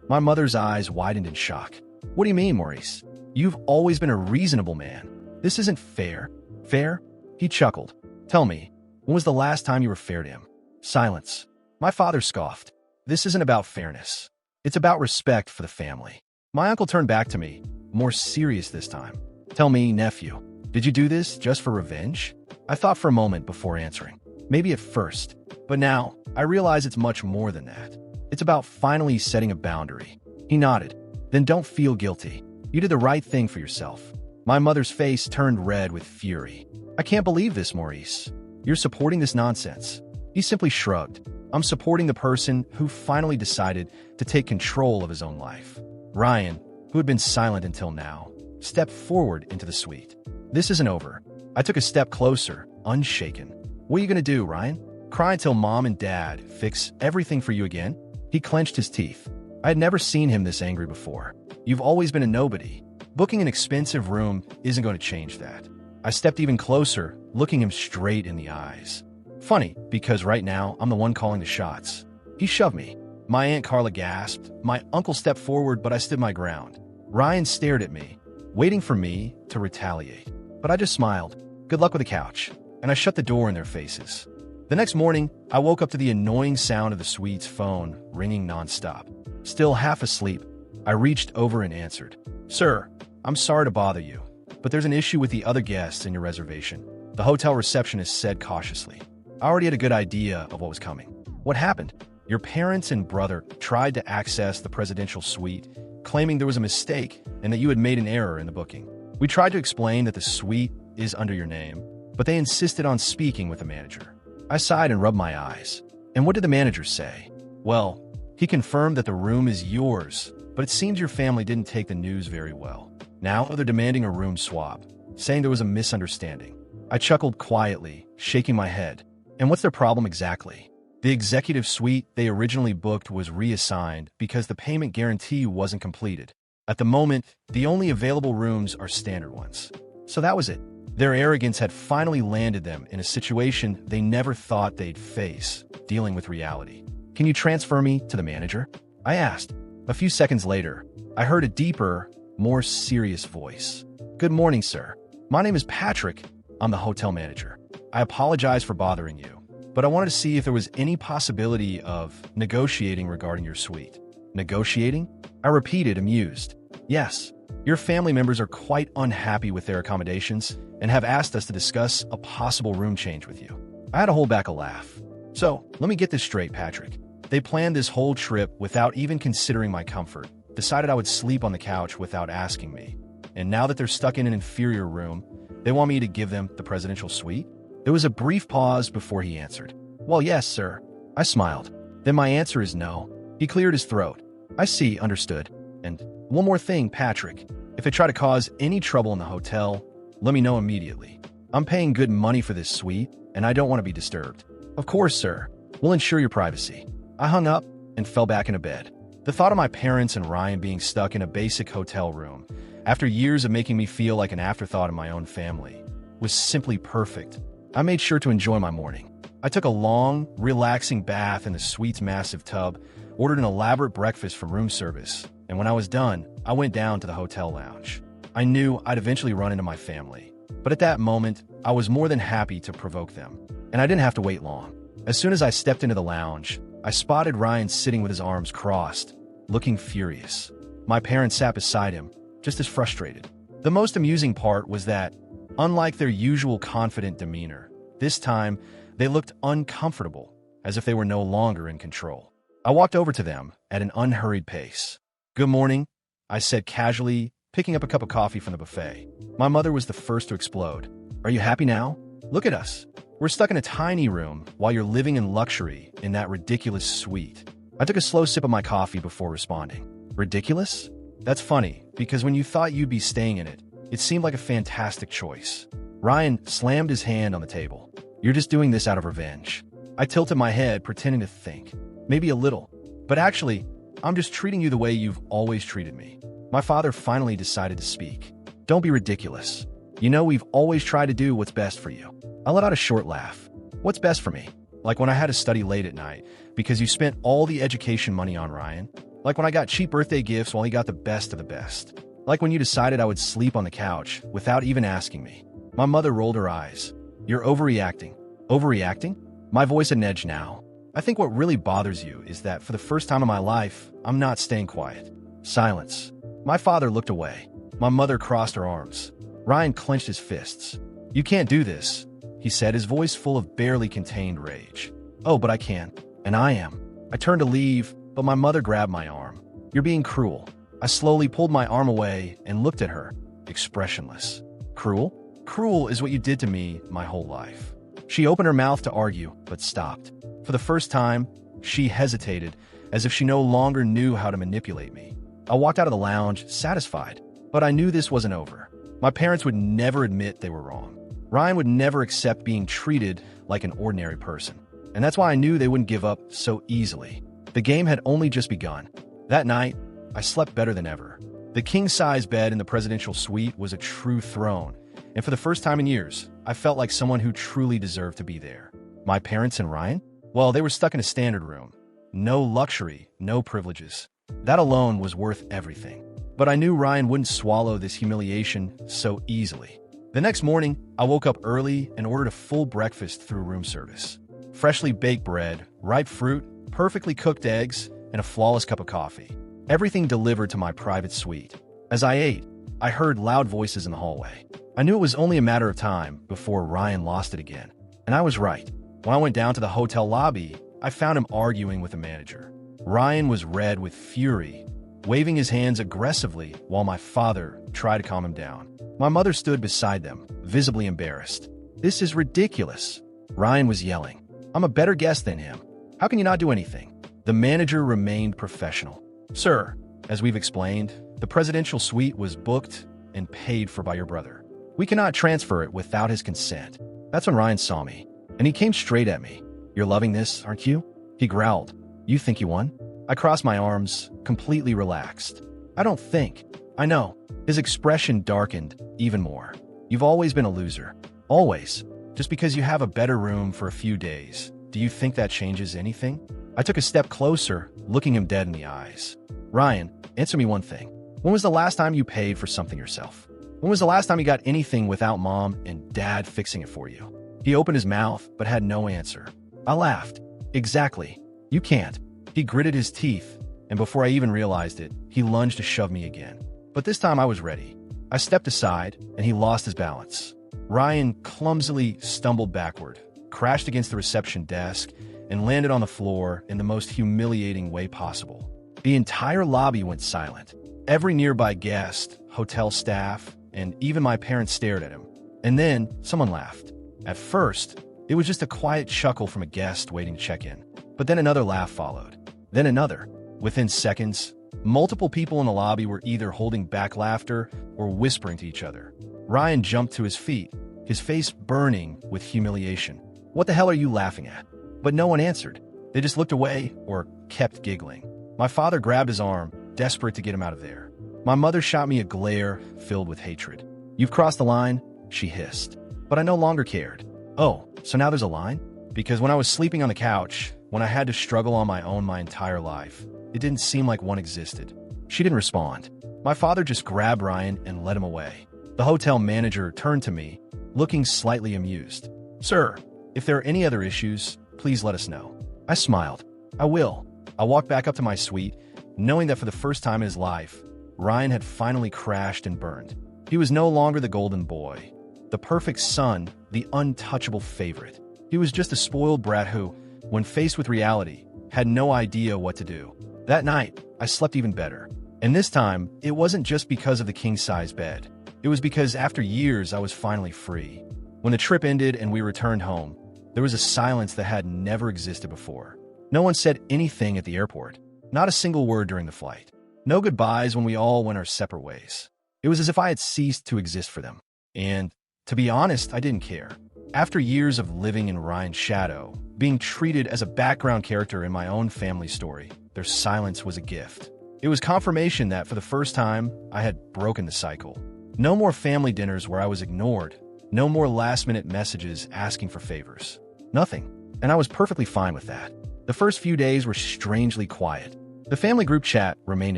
My mother's eyes widened in shock. What do you mean, Maurice? You've always been a reasonable man. This isn't fair. Fair? He chuckled. Tell me, when was the last time you were fair to him? Silence. My father scoffed. This isn't about fairness. It's about respect for the family. My uncle turned back to me, more serious this time. Tell me, nephew, did you do this just for revenge? I thought for a moment before answering. Maybe at first, but now I realize it's much more than that. It's about finally setting a boundary. He nodded. Then don't feel guilty. You did the right thing for yourself. My mother's face turned red with fury. I can't believe this, Maurice. You're supporting this nonsense. He simply shrugged. I'm supporting the person who finally decided to take control of his own life. Ryan, who had been silent until now, stepped forward into the suite. This isn't over. I took a step closer, unshaken. What are you going to do, Ryan? Cry until mom and dad fix everything for you again? He clenched his teeth. I had never seen him this angry before. You've always been a nobody. Booking an expensive room isn't going to change that. I stepped even closer, looking him straight in the eyes. Funny, because right now, I'm the one calling the shots. He shoved me. My Aunt Carla gasped. My uncle stepped forward, but I stood my ground. Ryan stared at me, waiting for me to retaliate. But I just smiled. Good luck with the couch. And I shut the door in their faces. The next morning, I woke up to the annoying sound of the suite's phone ringing nonstop. Still half asleep, I reached over and answered. Sir, I'm sorry to bother you, but there's an issue with the other guests in your reservation, the hotel receptionist said cautiously. I already had a good idea of what was coming. What happened? Your parents and brother tried to access the presidential suite, claiming there was a mistake and that you had made an error in the booking. We tried to explain that the suite is under your name, but they insisted on speaking with the manager. I sighed and rubbed my eyes. And what did the manager say? Well, he confirmed that the room is yours, but it seems your family didn't take the news very well. Now they're demanding a room swap, saying there was a misunderstanding. I chuckled quietly, shaking my head. And what's their problem exactly? The executive suite they originally booked was reassigned because the payment guarantee wasn't completed. At the moment, the only available rooms are standard ones. So that was it. Their arrogance had finally landed them in a situation they never thought they'd face, dealing with reality. Can you transfer me to the manager? I asked. A few seconds later, I heard a deeper, more serious voice. Good morning, sir. My name is Patrick. I'm the hotel manager. I apologize for bothering you, but I wanted to see if there was any possibility of negotiating regarding your suite. Negotiating? I repeated, amused. Yes, your family members are quite unhappy with their accommodations and have asked us to discuss a possible room change with you. I had to hold back a laugh. So, let me get this straight, Patrick. They planned this whole trip without even considering my comfort, decided I would sleep on the couch without asking me. And now that they're stuck in an inferior room, they want me to give them the presidential suite? There was a brief pause before he answered. Well, yes, sir. I smiled. Then my answer is no. He cleared his throat. I see, understood. And one more thing, Patrick. If they try to cause any trouble in the hotel, let me know immediately. I'm paying good money for this suite, and I don't want to be disturbed. Of course, sir. We'll ensure your privacy. I hung up and fell back into bed. The thought of my parents and Ryan being stuck in a basic hotel room, after years of making me feel like an afterthought in my own family, was simply perfect. I made sure to enjoy my morning. I took a long, relaxing bath in the suite's massive tub, ordered an elaborate breakfast from room service, and when I was done, I went down to the hotel lounge. I knew I'd eventually run into my family, but at that moment, I was more than happy to provoke them, and I didn't have to wait long. As soon as I stepped into the lounge, I spotted Ryan sitting with his arms crossed, looking furious. My parents sat beside him, just as frustrated. The most amusing part was that, unlike their usual confident demeanor, this time they looked uncomfortable, as if they were no longer in control. I walked over to them at an unhurried pace. "Good morning," I said casually, picking up a cup of coffee from the buffet. My mother was the first to explode. "Are you happy now? Look at us. We're stuck in a tiny room while you're living in luxury in that ridiculous suite." I took a slow sip of my coffee before responding. "Ridiculous? That's funny, because when you thought you'd be staying in it, it seemed like a fantastic choice." Ryan slammed his hand on the table. "You're just doing this out of revenge." I tilted my head, pretending to think. "Maybe a little. But actually, I'm just treating you the way you've always treated me." My father finally decided to speak. "Don't be ridiculous. You know we've always tried to do what's best for you." I let out a short laugh. "What's best for me? Like when I had to study late at night because you spent all the education money on Ryan? Like when I got cheap birthday gifts while he got the best of the best? Like when you decided I would sleep on the couch without even asking me?" My mother rolled her eyes. "You're overreacting." "Overreacting?" My voice an edge now. "I think what really bothers you is that for the first time in my life, I'm not staying quiet." Silence. My father looked away. My mother crossed her arms. Ryan clenched his fists. "You can't do this," he said, his voice full of barely contained rage. "Oh, but I can. And I am." I turned to leave, but my mother grabbed my arm. "You're being cruel." I slowly pulled my arm away and looked at her, expressionless. "Cruel? Cruel is what you did to me my whole life." She opened her mouth to argue, but stopped. For the first time, she hesitated, as if she no longer knew how to manipulate me. I walked out of the lounge, satisfied, but I knew this wasn't over. My parents would never admit they were wrong. Ryan would never accept being treated like an ordinary person. And that's why I knew they wouldn't give up so easily. The game had only just begun. That night, I slept better than ever. The king-size bed in the presidential suite was a true throne, and for the first time in years, I felt like someone who truly deserved to be there. My parents and Ryan? Well, they were stuck in a standard room. No luxury, no privileges. That alone was worth everything. But I knew Ryan wouldn't swallow this humiliation so easily. The next morning, I woke up early and ordered a full breakfast through room service. Freshly baked bread, ripe fruit, perfectly cooked eggs, and a flawless cup of coffee. Everything delivered to my private suite. As I ate, I heard loud voices in the hallway. I knew it was only a matter of time before Ryan lost it again. And I was right. When I went down to the hotel lobby, I found him arguing with the manager. Ryan was red with fury, waving his hands aggressively while my father tried to calm him down. My mother stood beside them, visibly embarrassed. "This is ridiculous," Ryan was yelling. "I'm a better guest than him. How can you not do anything?" The manager remained professional. "Sir, as we've explained, the presidential suite was booked and paid for by your brother. We cannot transfer it without his consent." That's when Ryan saw me, and he came straight at me. "You're loving this, aren't you?" He growled. "You think you won?" I crossed my arms, completely relaxed. "I don't think. I know." His expression darkened even more. "You've always been a loser. Always. Just because you have a better room for a few days, do you think that changes anything?" I took a step closer, looking him dead in the eyes. "Ryan, answer me one thing. When was the last time you paid for something yourself? When was the last time you got anything without mom and dad fixing it for you?" He opened his mouth, but had no answer. I laughed. "Exactly. You can't." He gritted his teeth, and before I even realized it, he lunged to shove me again. But this time I was ready. I stepped aside, and he lost his balance. Ryan clumsily stumbled backward, crashed against the reception desk, and landed on the floor in the most humiliating way possible. The entire lobby went silent. Every nearby guest, hotel staff, and even my parents stared at him. And then someone laughed. At first, it was just a quiet chuckle from a guest waiting to check in. But then another laugh followed. Then another. Within seconds, multiple people in the lobby were either holding back laughter or whispering to each other. Ryan jumped to his feet, his face burning with humiliation. "What the hell are you laughing at?" But no one answered. They just looked away or kept giggling. My father grabbed his arm, desperate to get him out of there. My mother shot me a glare filled with hatred. "You've crossed the line," she hissed. But I no longer cared. Oh, so now there's a line? Because when I was sleeping on the couch, when I had to struggle on my own my entire life, it didn't seem like one existed. She didn't respond. My father just grabbed Ryan and led him away. The hotel manager turned to me, looking slightly amused. "Sir, if there are any other issues, please let us know." I smiled. "I will." I walked back up to my suite, knowing that for the first time in his life, Ryan had finally crashed and burned. He was no longer the golden boy, the perfect son, the untouchable favorite. He was just a spoiled brat who, when faced with reality, had no idea what to do. That night, I slept even better. And this time, it wasn't just because of the king-size bed. It was because after years, I was finally free. When the trip ended and we returned home, there was a silence that had never existed before. No one said anything at the airport. Not a single word during the flight. No goodbyes when we all went our separate ways. It was as if I had ceased to exist for them. And, to be honest, I didn't care. After years of living in Ryan's shadow, being treated as a background character in my own family story, their silence was a gift. It was confirmation that, for the first time, I had broken the cycle. No more family dinners where I was ignored. No more last-minute messages asking for favors. Nothing. And I was perfectly fine with that. The first few days were strangely quiet. The family group chat remained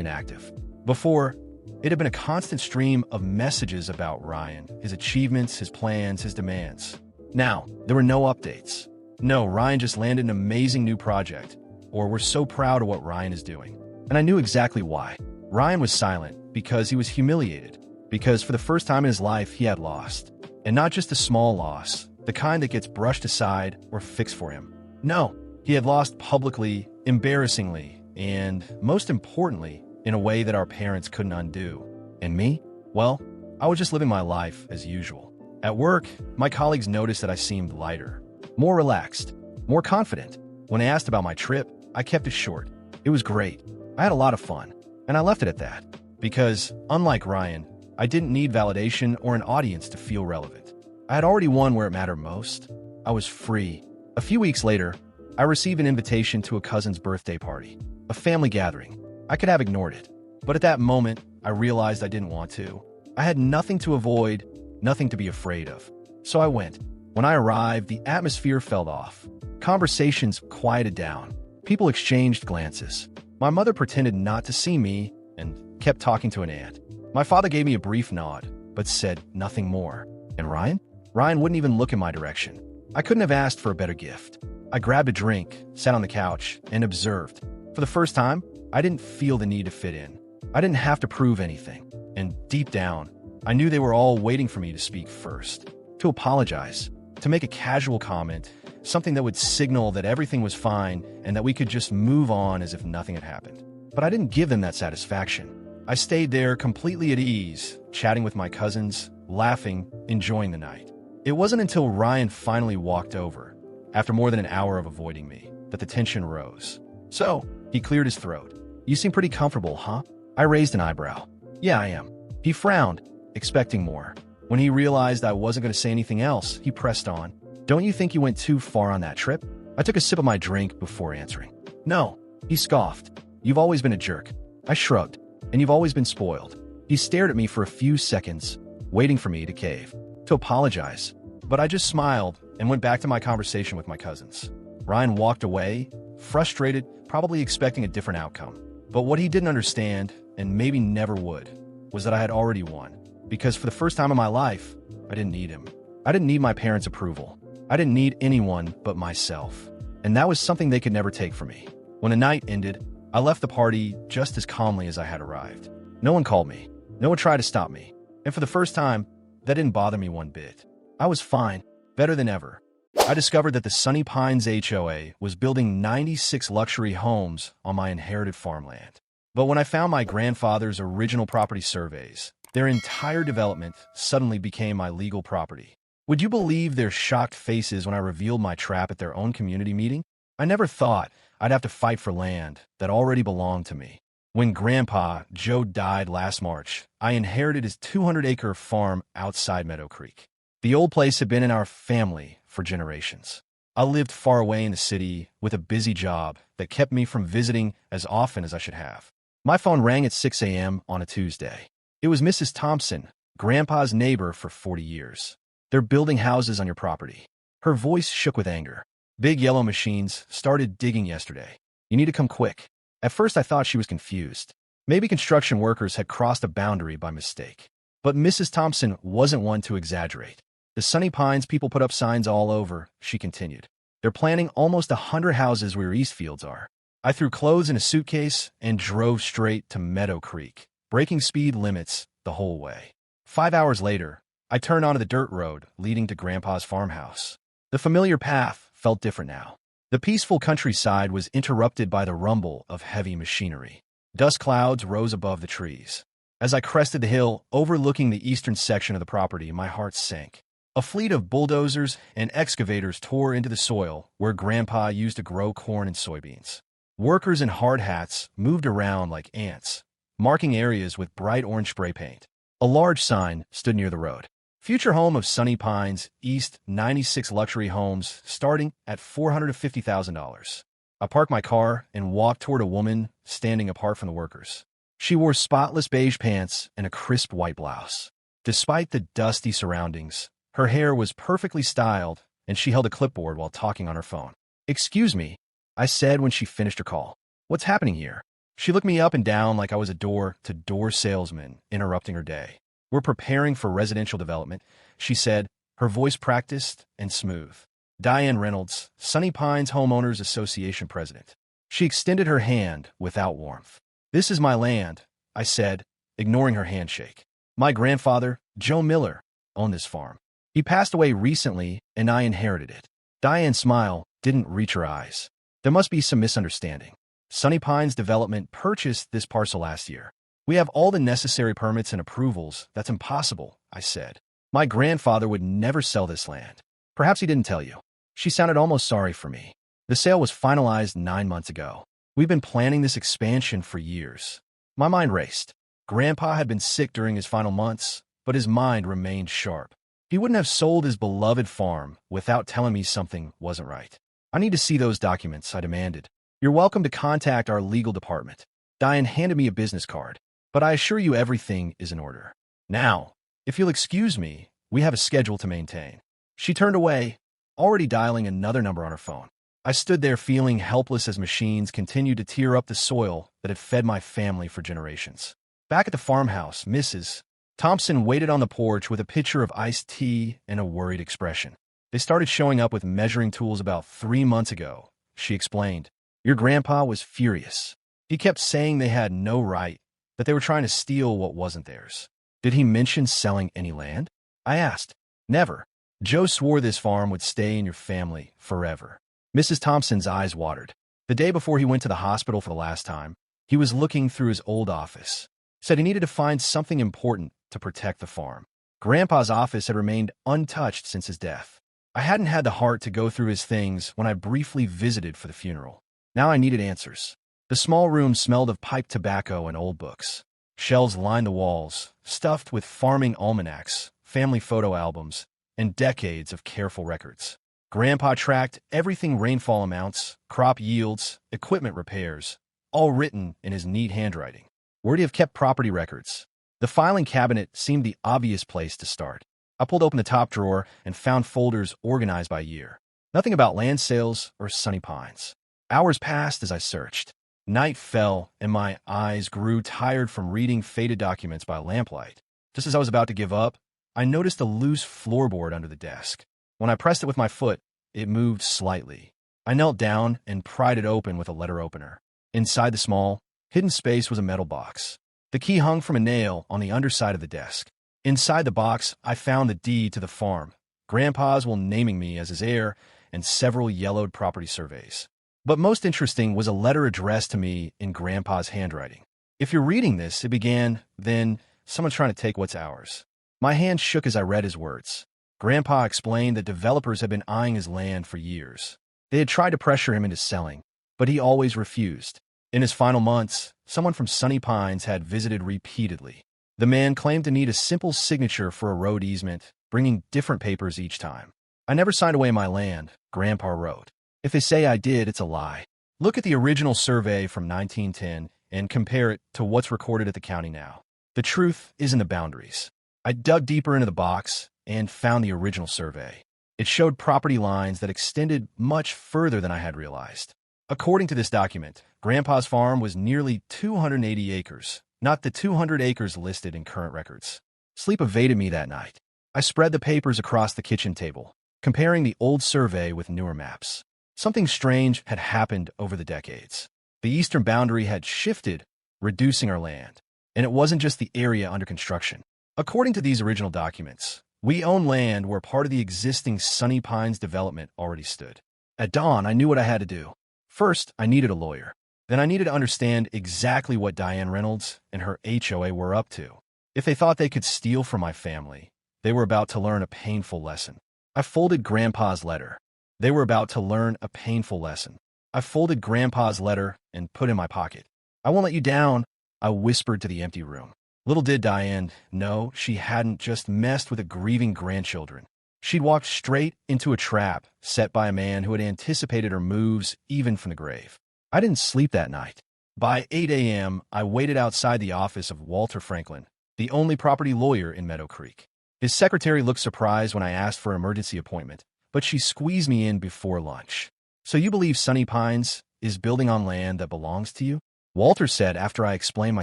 inactive. Before, it had been a constant stream of messages about Ryan, his achievements, his plans, his demands. Now, there were no updates. No, Ryan just landed an amazing new project. Or we're so proud of what Ryan is doing. And I knew exactly why. Ryan was silent because he was humiliated. Because for the first time in his life, he had lost. And not just a small loss, the kind that gets brushed aside or fixed for him. No, he had lost publicly, embarrassingly, and most importantly, in a way that our parents couldn't undo. And me? Well, I was just living my life as usual. At work, my colleagues noticed that I seemed lighter, more relaxed, more confident. When I asked about my trip, I kept it short. It was great. I had a lot of fun, and I left it at that. Because, unlike Ryan, I didn't need validation or an audience to feel relevant. I had already won where it mattered most. I was free. A few weeks later, I received an invitation to a cousin's birthday party, a family gathering. I could have ignored it, but at that moment, I realized I didn't want to. I had nothing to avoid, nothing to be afraid of. So I went. When I arrived, the atmosphere fell off. Conversations quieted down. People exchanged glances. My mother pretended not to see me and kept talking to an aunt. My father gave me a brief nod, but said nothing more. And Ryan? Ryan wouldn't even look in my direction. I couldn't have asked for a better gift. I grabbed a drink, sat on the couch, and observed. For the first time, I didn't feel the need to fit in. I didn't have to prove anything. And deep down, I knew they were all waiting for me to speak first. To apologize. To make a casual comment. Something that would signal that everything was fine and that we could just move on as if nothing had happened. But I didn't give them that satisfaction. I stayed there completely at ease, chatting with my cousins, laughing, enjoying the night. It wasn't until Ryan finally walked over, after more than an hour of avoiding me, that the tension rose. So, he cleared his throat. "You seem pretty comfortable, huh?" I raised an eyebrow. "Yeah, I am." He frowned, expecting more. When he realized I wasn't going to say anything else, he pressed on. "Don't you think you went too far on that trip?" I took a sip of my drink before answering. "No," he scoffed. "You've always been a jerk." I shrugged. "And you've always been spoiled." He stared at me for a few seconds, waiting for me to cave, to apologize. But I just smiled and went back to my conversation with my cousins. Ryan walked away, frustrated, probably expecting a different outcome. But what he didn't understand, and maybe never would, was that I had already won. Because for the first time in my life, I didn't need him. I didn't need my parents' approval. I didn't need anyone but myself. And that was something they could never take from me. When the night ended, I left the party just as calmly as I had arrived. No one called me. No one tried to stop me. And for the first time, that didn't bother me one bit. I was fine, better than ever. I discovered that the Sunny Pines HOA was building 96 luxury homes on my inherited farmland. But when I found my grandfather's original property surveys, their entire development suddenly became my legal property. Would you believe their shocked faces when I revealed my trap at their own community meeting? I never thought I'd have to fight for land that already belonged to me. When Grandpa Joe died last March, I inherited his 200-acre farm outside Meadow Creek. The old place had been in our family for generations. I lived far away in the city with a busy job that kept me from visiting as often as I should have. My phone rang at 6 a.m. on a Tuesday. It was Mrs. Thompson, Grandpa's neighbor for 40 years. They're building houses on your property. Her voice shook with anger. Big yellow machines started digging yesterday. You need to come quick. At first I thought she was confused. Maybe construction workers had crossed a boundary by mistake. But Mrs. Thompson wasn't one to exaggerate. The Sunny Pines people put up signs all over, she continued. They're planning almost 100 houses where Eastfields are. I threw clothes in a suitcase and drove straight to Meadow Creek, breaking speed limits the whole way. 5 hours later, I turned onto the dirt road leading to Grandpa's farmhouse. The familiar path felt different now. The peaceful countryside was interrupted by the rumble of heavy machinery. Dust clouds rose above the trees. As I crested the hill overlooking the eastern section of the property, my heart sank. A fleet of bulldozers and excavators tore into the soil where Grandpa used to grow corn and soybeans. Workers in hard hats moved around like ants, marking areas with bright orange spray paint. A large sign stood near the road. Future home of Sunny Pines, East 96 luxury homes starting at $450,000. I parked my car and walked toward a woman standing apart from the workers. She wore spotless beige pants and a crisp white blouse. Despite the dusty surroundings, her hair was perfectly styled and she held a clipboard while talking on her phone. "Excuse me," I said when she finished her call. "What's happening here?" She looked me up and down like I was a door-to-door salesman interrupting her day. "We're preparing for residential development," she said, her voice practiced and smooth. Diane Reynolds, Sunny Pines Homeowners Association president. She extended her hand without warmth. "This is my land," I said, ignoring her handshake. "My grandfather, Joe Miller, owned this farm. He passed away recently, and I inherited it." Diane's smile didn't reach her eyes. "There must be some misunderstanding. Sunny Pines Development purchased this parcel last year. We have all the necessary permits and approvals." "That's impossible," I said. "My grandfather would never sell this land." "Perhaps he didn't tell you." She sounded almost sorry for me. "The sale was finalized 9 months ago. We've been planning this expansion for years." My mind raced. Grandpa had been sick during his final months, but his mind remained sharp. He wouldn't have sold his beloved farm without telling me something wasn't right. "I need to see those documents," I demanded. "You're welcome to contact our legal department." Diane handed me a business card. "But I assure you everything is in order. Now, if you'll excuse me, we have a schedule to maintain." She turned away, already dialing another number on her phone. I stood there feeling helpless as machines continued to tear up the soil that had fed my family for generations. Back at the farmhouse, Mrs. Thompson waited on the porch with a pitcher of iced tea and a worried expression. "They started showing up with measuring tools about 3 months ago," she explained. "Your grandpa was furious. He kept saying they had no right, that they were trying to steal what wasn't theirs." "Did he mention selling any land?" I asked. "Never. Joe swore this farm would stay in your family forever." Mrs. Thompson's eyes watered. The day before he went to the hospital for the last time, he was looking through his old office. Said he needed to find something important to protect the farm. Grandpa's office had remained untouched since his death. I hadn't had the heart to go through his things when I briefly visited for the funeral. Now I needed answers. The small room smelled of pipe tobacco and old books. Shelves lined the walls, stuffed with farming almanacs, family photo albums, and decades of careful records. Grandpa tracked everything: rainfall amounts, crop yields, equipment repairs, all written in his neat handwriting. Where'd he have kept property records? The filing cabinet seemed the obvious place to start. I pulled open the top drawer and found folders organized by year. Nothing about land sales or Sunny Pines. Hours passed as I searched. Night fell, and my eyes grew tired from reading faded documents by lamplight. Just as I was about to give up, I noticed a loose floorboard under the desk. When I pressed it with my foot, it moved slightly. I knelt down and pried it open with a letter opener. Inside the small, hidden space was a metal box. The key hung from a nail on the underside of the desk. Inside the box, I found the deed to the farm, Grandpa's will naming me as his heir, and several yellowed property surveys. But most interesting was a letter addressed to me in Grandpa's handwriting. If you're reading this, it began, then, someone's trying to take what's ours. My hand shook as I read his words. Grandpa explained that developers had been eyeing his land for years. They had tried to pressure him into selling, but he always refused. In his final months, someone from Sunny Pines had visited repeatedly. The man claimed to need a simple signature for a road easement, bringing different papers each time. I never signed away my land, Grandpa wrote. If they say I did, it's a lie. Look at the original survey from 1910 and compare it to what's recorded at the county now. The truth is in the boundaries. I dug deeper into the box and found the original survey. It showed property lines that extended much further than I had realized. According to this document, Grandpa's farm was nearly 280 acres, not the 200 acres listed in current records. Sleep evaded me that night. I spread the papers across the kitchen table, comparing the old survey with newer maps. Something strange had happened over the decades. The eastern boundary had shifted, reducing our land. And it wasn't just the area under construction. According to these original documents, we own land where part of the existing Sunny Pines development already stood. At dawn, I knew what I had to do. First, I needed a lawyer. Then I needed to understand exactly what Diane Reynolds and her HOA were up to. If they thought they could steal from my family, they were about to learn a painful lesson. I folded Grandpa's letter. They were about to learn a painful lesson. I folded Grandpa's letter and put it in my pocket. I won't let you down, I whispered to the empty room. Little did Diane know she hadn't just messed with a grieving grandchildren. She'd walked straight into a trap set by a man who had anticipated her moves even from the grave. I didn't sleep that night. By 8 a.m., I waited outside the office of Walter Franklin, the only property lawyer in Meadow Creek. His secretary looked surprised when I asked for an emergency appointment, but she squeezed me in before lunch. So you believe Sunny Pines is building on land that belongs to you? Walter said after I explained my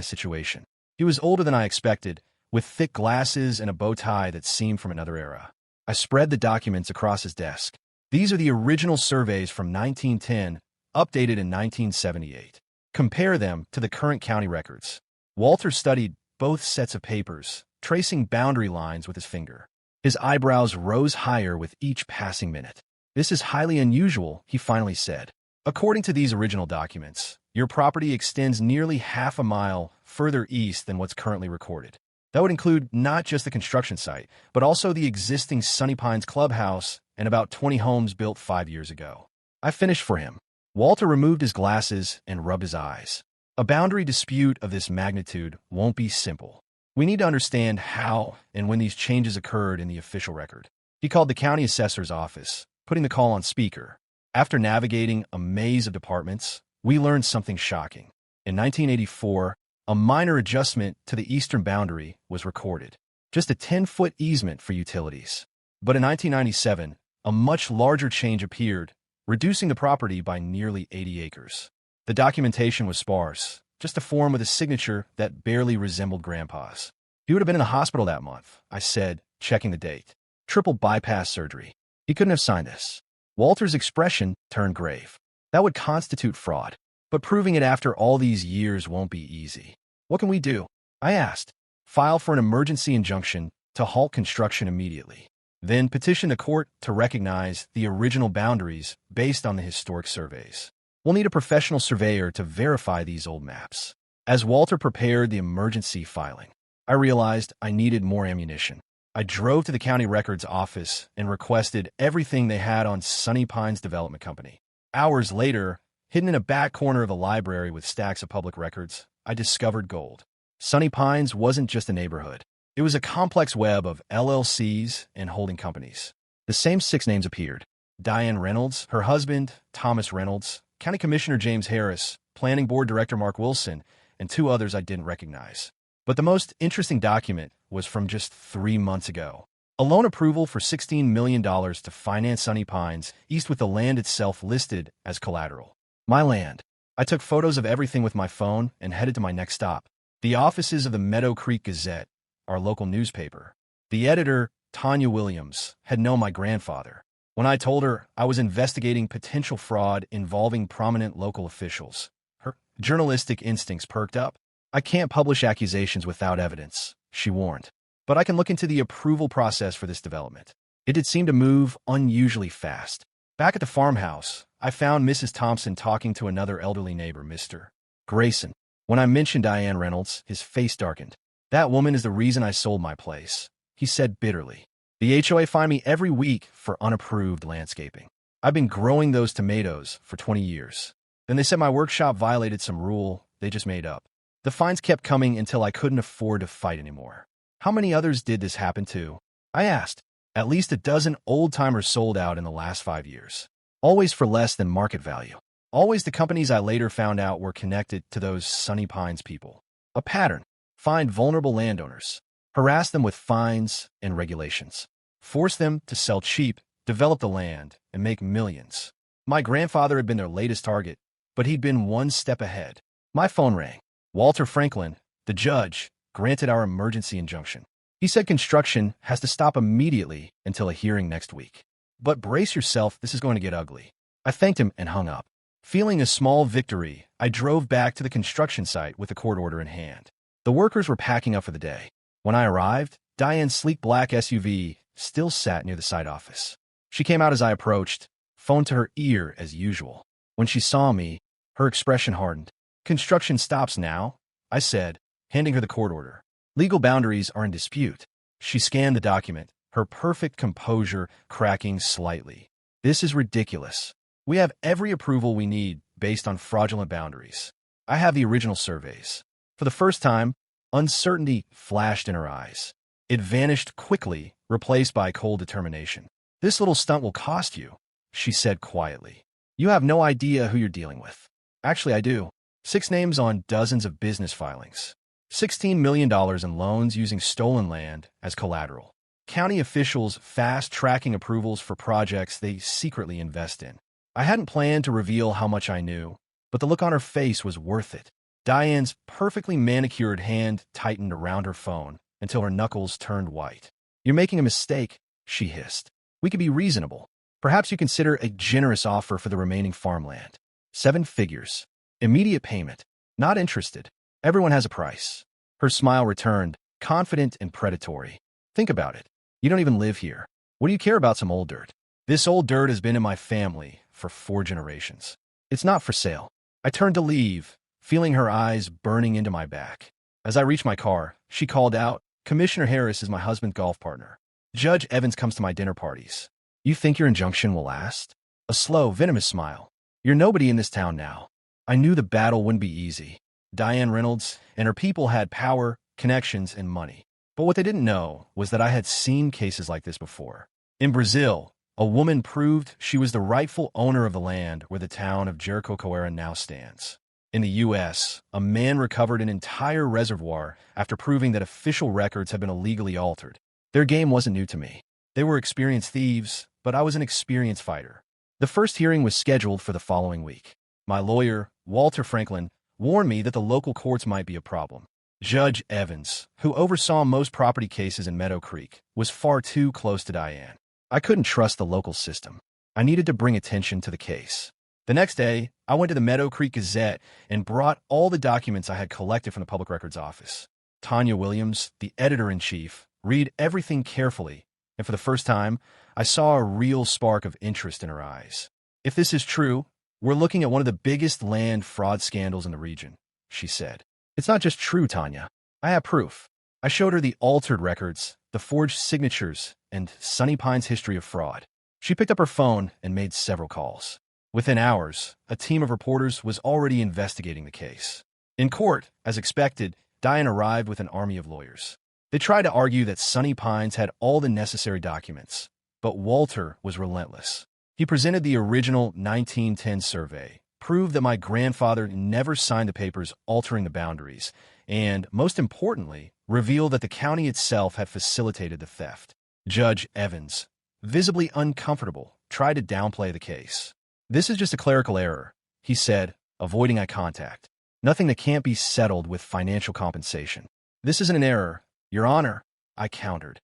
situation. He was older than I expected, with thick glasses and a bow tie that seemed from another era. I spread the documents across his desk. These are the original surveys from 1910, updated in 1978. Compare them to the current county records. Walter studied both sets of papers, tracing boundary lines with his finger. His eyebrows rose higher with each passing minute. This is highly unusual, he finally said. According to these original documents, your property extends nearly half a mile further east than what's currently recorded. That would include not just the construction site, but also the existing Sunny Pines clubhouse and about 20 homes built 5 years ago. I finished for him. Walter removed his glasses and rubbed his eyes. A boundary dispute of this magnitude won't be simple. We need to understand how and when these changes occurred in the official record. He called the county assessor's office, putting the call on speaker. After navigating a maze of departments, we learned something shocking. In 1984, a minor adjustment to the eastern boundary was recorded, just a 10-foot easement for utilities. But in 1997, a much larger change appeared, reducing the property by nearly 80 acres. The documentation was sparse, just a form with a signature that barely resembled Grandpa's. He would have been in the hospital that month, I said, checking the date. Triple bypass surgery. He couldn't have signed this. Walter's expression turned grave. That would constitute fraud. But proving it after all these years won't be easy. What can we do? I asked. File for an emergency injunction to halt construction immediately. Then petition the court to recognize the original boundaries based on the historic surveys. We'll need a professional surveyor to verify these old maps. As Walter prepared the emergency filing, I realized I needed more ammunition. I drove to the county records office and requested everything they had on Sunny Pines Development Company. Hours later, hidden in a back corner of the library with stacks of public records, I discovered gold. Sunny Pines wasn't just a neighborhood. It was a complex web of LLCs and holding companies. The same 6 names appeared. Diane Reynolds, her husband, Thomas Reynolds, County Commissioner James Harris, Planning Board Director Mark Wilson, and 2 others I didn't recognize. But the most interesting document was from just 3 months ago. A loan approval for $16 million to finance Sunny Pines, east with the land itself listed as collateral. My land. I took photos of everything with my phone and headed to my next stop. The offices of the Meadow Creek Gazette, our local newspaper. The editor, Tanya Williams, had known my grandfather. When I told her I was investigating potential fraud involving prominent local officials, her journalistic instincts perked up. I can't publish accusations without evidence, she warned. But I can look into the approval process for this development. It did seem to move unusually fast. Back at the farmhouse, I found Mrs. Thompson talking to another elderly neighbor, Mr. Grayson. When I mentioned Diane Reynolds, his face darkened. That woman is the reason I sold my place, he said bitterly. The HOA fined me every week for unapproved landscaping. I've been growing those tomatoes for 20 years. Then they said my workshop violated some rule they just made up. The fines kept coming until I couldn't afford to fight anymore. How many others did this happen to? I asked. At least a dozen old-timers sold out in the last 5 years. Always for less than market value. Always the companies I later found out were connected to those Sunny Pines people. A pattern. Find vulnerable landowners. Harass them with fines and regulations. Force them to sell cheap, develop the land, and make millions. My grandfather had been their latest target, but he'd been one step ahead. My phone rang. Walter Franklin, the judge, granted our emergency injunction. He said construction has to stop immediately until a hearing next week. But brace yourself, this is going to get ugly. I thanked him and hung up. Feeling a small victory, I drove back to the construction site with the court order in hand. The workers were packing up for the day. When I arrived, Diane's sleek black SUV still sat near the site office. She came out as I approached, phone to her ear as usual. When she saw me, her expression hardened. Construction stops now, I said, handing her the court order. Legal boundaries are in dispute. She scanned the document, her perfect composure cracking slightly. This is ridiculous. We have every approval we need based on fraudulent boundaries. I have the original surveys. For the first time, uncertainty flashed in her eyes. It vanished quickly, replaced by cold determination. This little stunt will cost you, she said quietly. You have no idea who you're dealing with. Actually, I do. 6 names on dozens of business filings. $16 million in loans using stolen land as collateral. County officials fast-tracking approvals for projects they secretly invest in. I hadn't planned to reveal how much I knew, but the look on her face was worth it. Diane's perfectly manicured hand tightened around her phone until her knuckles turned white. You're making a mistake, she hissed. We could be reasonable. Perhaps you consider a generous offer for the remaining farmland. 7 figures. Immediate payment. Not interested. Everyone has a price. Her smile returned, confident and predatory. Think about it. You don't even live here. What do you care about some old dirt? This old dirt has been in my family for 4 generations. It's not for sale. I turned to leave, feeling her eyes burning into my back. As I reached my car, she called out, Commissioner Harris is my husband's golf partner. Judge Evans comes to my dinner parties. You think your injunction will last? A slow, venomous smile. You're nobody in this town now. I knew the battle wouldn't be easy. Diane Reynolds and her people had power, connections, and money. But what they didn't know was that I had seen cases like this before. In Brazil, a woman proved she was the rightful owner of the land where the town of Jericoacoara now stands. In the U.S., a man recovered an entire reservoir after proving that official records had been illegally altered. Their game wasn't new to me. They were experienced thieves, but I was an experienced fighter. The first hearing was scheduled for the following week. My lawyer, Walter Franklin, warned me that the local courts might be a problem. Judge Evans, who oversaw most property cases in Meadow Creek, was far too close to Diane. I couldn't trust the local system. I needed to bring attention to the case. The next day, I went to the Meadow Creek Gazette and brought all the documents I had collected from the Public Records Office. Tanya Williams, the editor-in-chief, read everything carefully, and for the first time, I saw a real spark of interest in her eyes. If this is true, we're looking at one of the biggest land fraud scandals in the region, she said. It's not just true, Tanya. I have proof. I showed her the altered records, the forged signatures, and Sunny Pines' history of fraud. She picked up her phone and made several calls. Within hours, a team of reporters was already investigating the case. In court, as expected, Diane arrived with an army of lawyers. They tried to argue that Sunny Pines had all the necessary documents, but Walter was relentless. He presented the original 1910 survey, proved that my grandfather never signed the papers altering the boundaries, and, most importantly, revealed that the county itself had facilitated the theft. Judge Evans, visibly uncomfortable, tried to downplay the case. This is just a clerical error, he said, avoiding eye contact. Nothing that can't be settled with financial compensation. This isn't an error, Your Honor, I countered.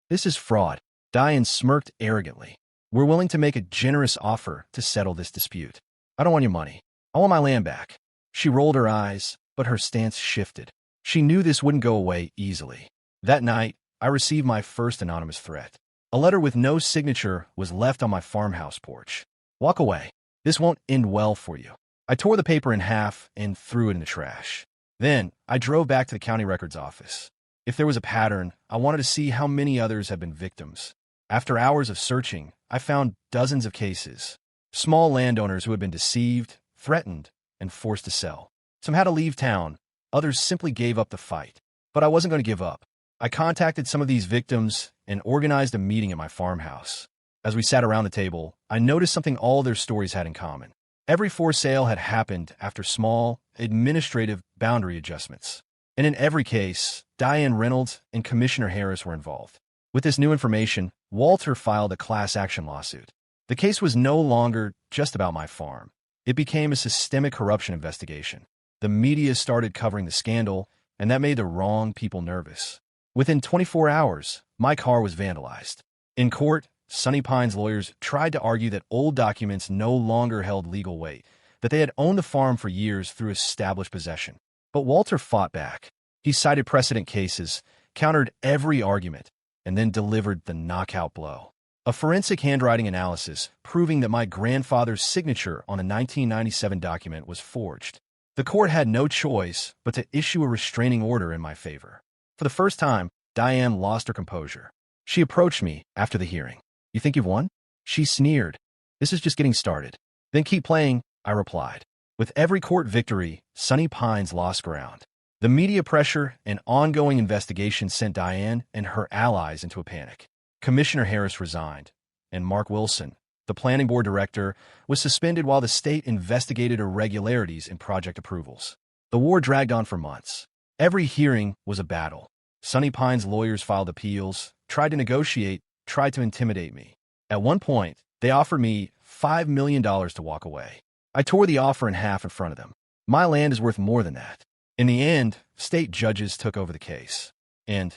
This is fraud. Diane smirked arrogantly. We're willing to make a generous offer to settle this dispute. I don't want your money. I want my land back. She rolled her eyes, but her stance shifted. She knew this wouldn't go away easily. That night, I received my first anonymous threat. A letter with no signature was left on my farmhouse porch. "Walk away. This won't end well for you." I tore the paper in half and threw it in the trash. Then, I drove back to the county records office. If there was a pattern, I wanted to see how many others had been victims. After hours of searching, I found dozens of cases. Small landowners who had been deceived, threatened, and forced to sell. Some had to leave town. Others simply gave up the fight. But I wasn't going to give up. I contacted some of these victims and organized a meeting at my farmhouse. As we sat around the table, I noticed something all their stories had in common. Every forced sale had happened after small, administrative boundary adjustments. And in every case, Diane Reynolds and Commissioner Harris were involved. With this new information, Walter filed a class action lawsuit. The case was no longer just about my farm. It became a systemic corruption investigation. The media started covering the scandal, and that made the wrong people nervous. Within 24 hours, my car was vandalized. In court, Sunny Pines lawyers tried to argue that old documents no longer held legal weight, that they had owned the farm for years through established possession. But Walter fought back. He cited precedent cases, countered every argument, and then delivered the knockout blow. A forensic handwriting analysis proving that my grandfather's signature on a 1997 document was forged. The court had no choice but to issue a restraining order in my favor. For the first time, Diane lost her composure. She approached me after the hearing. "You think you've won?" She sneered. "This is just getting started." "Then keep playing," I replied. With every court victory, Sunny Pines lost ground. The media pressure and ongoing investigation sent Diane and her allies into a panic. Commissioner Harris resigned, and Mark Wilson, the planning board director, was suspended while the state investigated irregularities in project approvals. The war dragged on for months. Every hearing was a battle. Sunny Pines lawyers filed appeals, tried to negotiate, tried to intimidate me. At one point, they offered me $5 million to walk away. I tore the offer in half in front of them. My land is worth more than that. In the end, state judges took over the case. And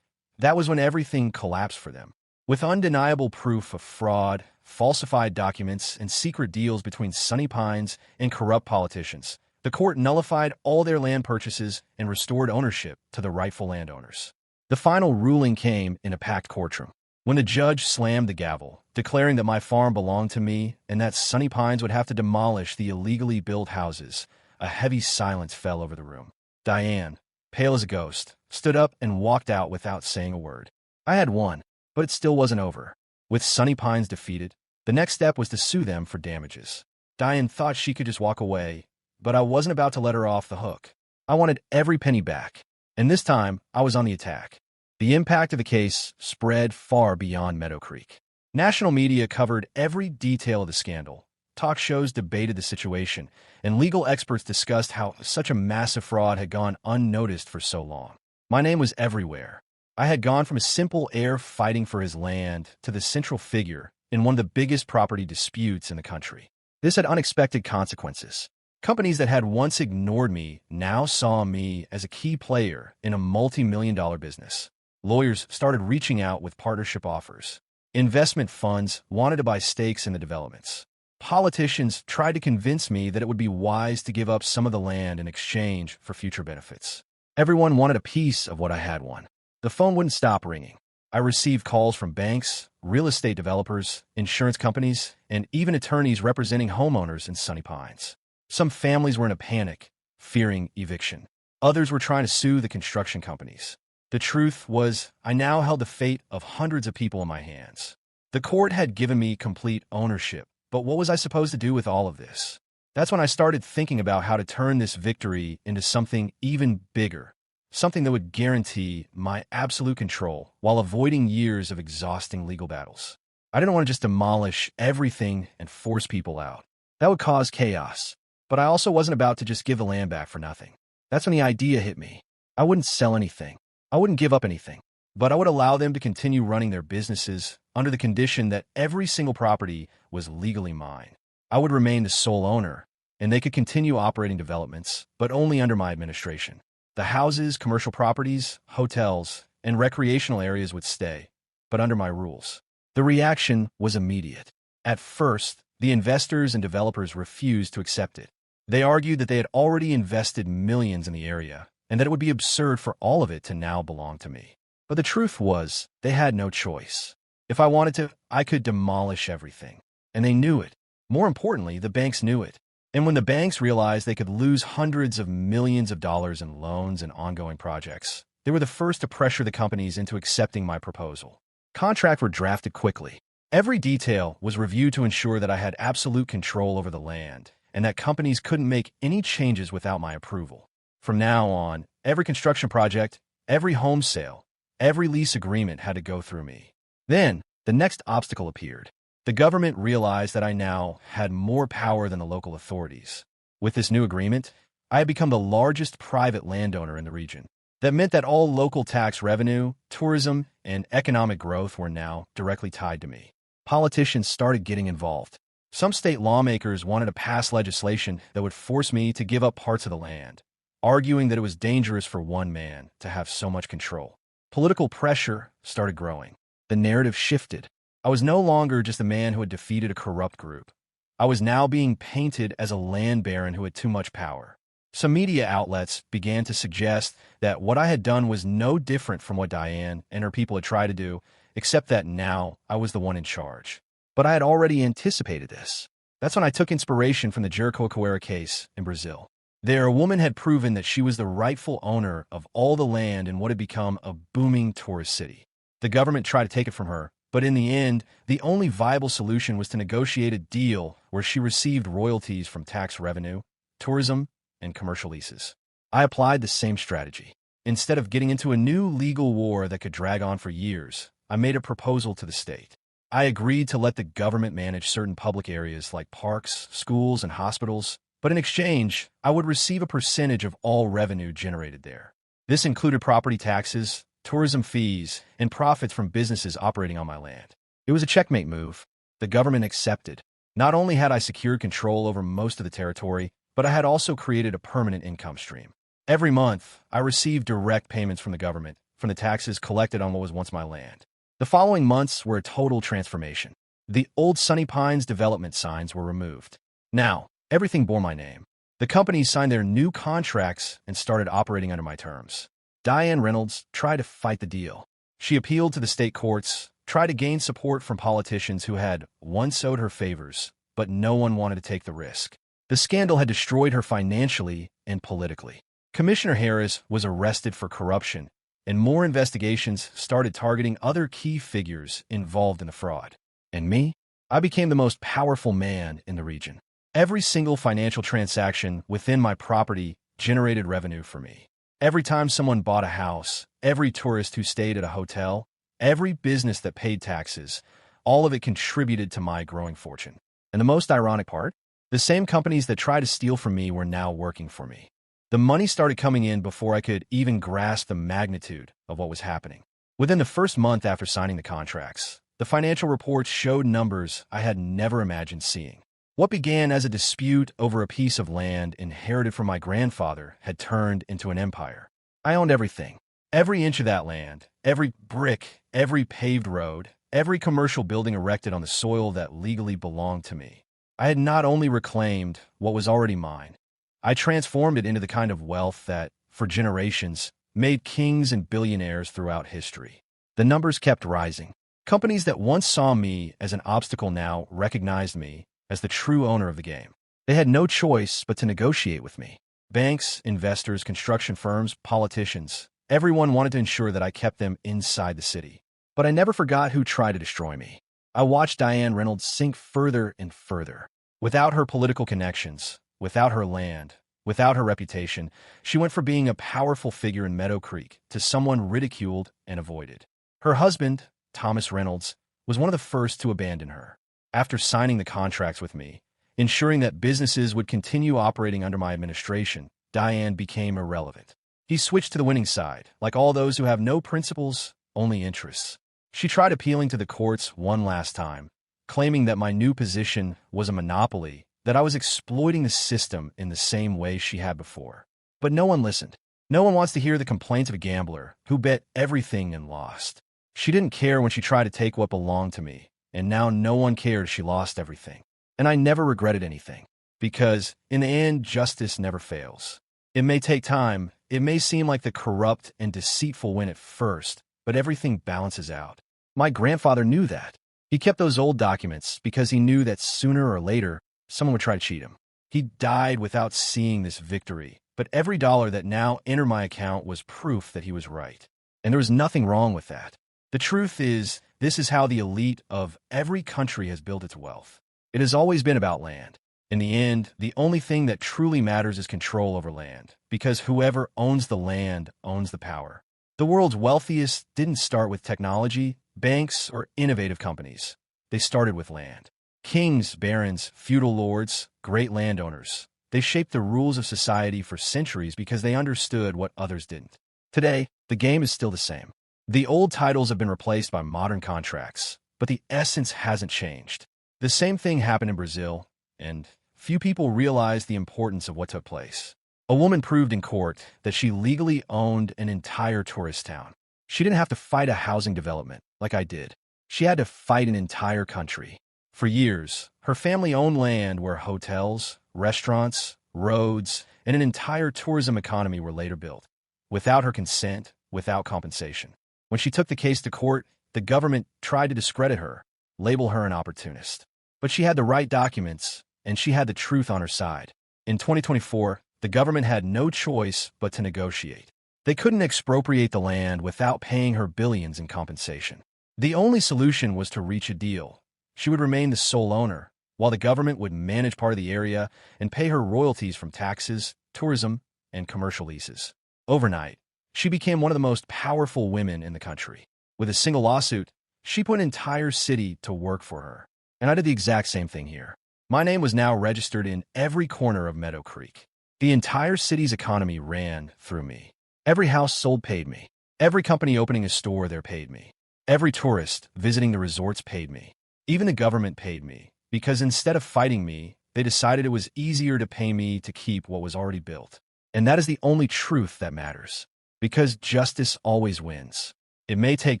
that was when everything collapsed for them. With undeniable proof of fraud, falsified documents, and secret deals between Sunny Pines and corrupt politicians, the court nullified all their land purchases and restored ownership to the rightful landowners. The final ruling came in a packed courtroom. When the judge slammed the gavel, declaring that my farm belonged to me and that Sunny Pines would have to demolish the illegally built houses, a heavy silence fell over the room. Diane, pale as a ghost, stood up and walked out without saying a word. I had won, but it still wasn't over. With Sunny Pines defeated, the next step was to sue them for damages. Diane thought she could just walk away, but I wasn't about to let her off the hook. I wanted every penny back, and this time I was on the attack. The impact of the case spread far beyond Meadow Creek. National media covered every detail of the scandal. Talk shows debated the situation, and legal experts discussed how such a massive fraud had gone unnoticed for so long. My name was everywhere. I had gone from a simple heir fighting for his land to the central figure in one of the biggest property disputes in the country. This had unexpected consequences. Companies that had once ignored me now saw me as a key player in a multi-million-dollar business. Lawyers started reaching out with partnership offers. Investment funds wanted to buy stakes in the developments. Politicians tried to convince me that it would be wise to give up some of the land in exchange for future benefits. Everyone wanted a piece of what I had won. The phone wouldn't stop ringing. I received calls from banks, real estate developers, insurance companies, and even attorneys representing homeowners in Sunny Pines. Some families were in a panic, fearing eviction. Others were trying to sue the construction companies. The truth was, I now held the fate of hundreds of people in my hands. The court had given me complete ownership, but what was I supposed to do with all of this? That's when I started thinking about how to turn this victory into something even bigger, something that would guarantee my absolute control while avoiding years of exhausting legal battles. I didn't want to just demolish everything and force people out. That would cause chaos. But I also wasn't about to just give the land back for nothing. That's when the idea hit me. I wouldn't sell anything. I wouldn't give up anything. But I would allow them to continue running their businesses under the condition that every single property was legally mine. I would remain the sole owner, and they could continue operating developments, but only under my administration. The houses, commercial properties, hotels, and recreational areas would stay, but under my rules. The reaction was immediate. At first, the investors and developers refused to accept it. They argued that they had already invested millions in the area and that it would be absurd for all of it to now belong to me. But the truth was, they had no choice. If I wanted to, I could demolish everything. And they knew it. More importantly, the banks knew it. And when the banks realized they could lose hundreds of millions of dollars in loans and ongoing projects, they were the first to pressure the companies into accepting my proposal. Contracts were drafted quickly. Every detail was reviewed to ensure that I had absolute control over the land and that companies couldn't make any changes without my approval. From now on, every construction project, every home sale, every lease agreement had to go through me. Then, the next obstacle appeared. The government realized that I now had more power than the local authorities. With this new agreement, I had become the largest private landowner in the region. That meant that all local tax revenue, tourism, and economic growth were now directly tied to me. Politicians started getting involved. Some state lawmakers wanted to pass legislation that would force me to give up parts of the land, arguing that it was dangerous for one man to have so much control. Political pressure started growing. The narrative shifted. I was no longer just a man who had defeated a corrupt group. I was now being painted as a land baron who had too much power. Some media outlets began to suggest that what I had done was no different from what Diane and her people had tried to do, except that now I was the one in charge. But I had already anticipated this. That's when I took inspiration from the Jericoacoara case in Brazil. There, a woman had proven that she was the rightful owner of all the land in what had become a booming tourist city. The government tried to take it from her, but in the end, the only viable solution was to negotiate a deal where she received royalties from tax revenue, tourism, and commercial leases. I applied the same strategy. Instead of getting into a new legal war that could drag on for years, I made a proposal to the state. I agreed to let the government manage certain public areas like parks, schools, and hospitals, but in exchange, I would receive a percentage of all revenue generated there. This included property taxes, tourism fees, and profits from businesses operating on my land. It was a checkmate move. The government accepted. Not only had I secured control over most of the territory, but I had also created a permanent income stream. Every month, I received direct payments from the government, from the taxes collected on what was once my land. The following months were a total transformation. The old Sunny Pines development signs were removed. Now, everything bore my name. The companies signed their new contracts and started operating under my terms. Diane Reynolds tried to fight the deal. She appealed to the state courts, tried to gain support from politicians who had once owed her favors, but no one wanted to take the risk. The scandal had destroyed her financially and politically. Commissioner Harris was arrested for corruption, and more investigations started targeting other key figures involved in the fraud. And me? I became the most powerful man in the region. Every single financial transaction within my property generated revenue for me. Every time someone bought a house, every tourist who stayed at a hotel, every business that paid taxes, all of it contributed to my growing fortune. And the most ironic part? The same companies that tried to steal from me were now working for me. The money started coming in before I could even grasp the magnitude of what was happening. Within the first month after signing the contracts, the financial reports showed numbers I had never imagined seeing. What began as a dispute over a piece of land inherited from my grandfather had turned into an empire. I owned everything. Every inch of that land, every brick, every paved road, every commercial building erected on the soil that legally belonged to me. I had not only reclaimed what was already mine, I transformed it into the kind of wealth that, for generations, made kings and billionaires throughout history. The numbers kept rising. Companies that once saw me as an obstacle now recognized me as the true owner of the game. They had no choice but to negotiate with me. Banks, investors, construction firms, politicians, everyone wanted to ensure that I kept them inside the city. But I never forgot who tried to destroy me. I watched Diane Reynolds sink further and further. Without her political connections, without her land, without her reputation, she went from being a powerful figure in Meadow Creek to someone ridiculed and avoided. Her husband, Thomas Reynolds, was one of the first to abandon her. After signing the contracts with me, ensuring that businesses would continue operating under my administration, Diane became irrelevant. He switched to the winning side, like all those who have no principles, only interests. She tried appealing to the courts one last time, claiming that my new position was a monopoly, that I was exploiting the system in the same way she had before. But no one listened. No one wants to hear the complaints of a gambler who bet everything and lost. She didn't care when she tried to take what belonged to me, and now no one cared she lost everything. And I never regretted anything. because in the end, justice never fails. It may take time, it may seem like the corrupt and deceitful win at first, but everything balances out. My grandfather knew that. He kept those old documents because he knew that sooner or later, someone would try to cheat him. He died without seeing this victory, but every dollar that now entered my account was proof that he was right. And there was nothing wrong with that. The truth is, this is how the elite of every country has built its wealth. It has always been about land. In the end, the only thing that truly matters is control over land, because whoever owns the land owns the power. The world's wealthiest didn't start with technology, banks, or innovative companies. They started with land. Kings, barons, feudal lords, great landowners. They shaped the rules of society for centuries because they understood what others didn't. Today, the game is still the same. The old titles have been replaced by modern contracts, but the essence hasn't changed. The same thing happened in Brazil, and few people realize the importance of what took place. A woman proved in court that she legally owned an entire tourist town. She didn't have to fight a housing development like I did. She had to fight an entire country. For years, her family owned land where hotels, restaurants, roads, and an entire tourism economy were later built. Without her consent, without compensation. When she took the case to court, the government tried to discredit her, label her an opportunist. But she had the right documents, and she had the truth on her side. In 2024, the government had no choice but to negotiate. They couldn't expropriate the land without paying her billions in compensation. The only solution was to reach a deal. She would remain the sole owner, while the government would manage part of the area and pay her royalties from taxes, tourism, and commercial leases. Overnight, she became one of the most powerful women in the country. With a single lawsuit, she put an entire city to work for her. And I did the exact same thing here. My name was now registered in every corner of Meadow Creek. The entire city's economy ran through me. Every house sold paid me. Every company opening a store there paid me. Every tourist visiting the resorts paid me. Even the government paid me, because instead of fighting me, they decided it was easier to pay me to keep what was already built. And that is the only truth that matters. Because justice always wins. It may take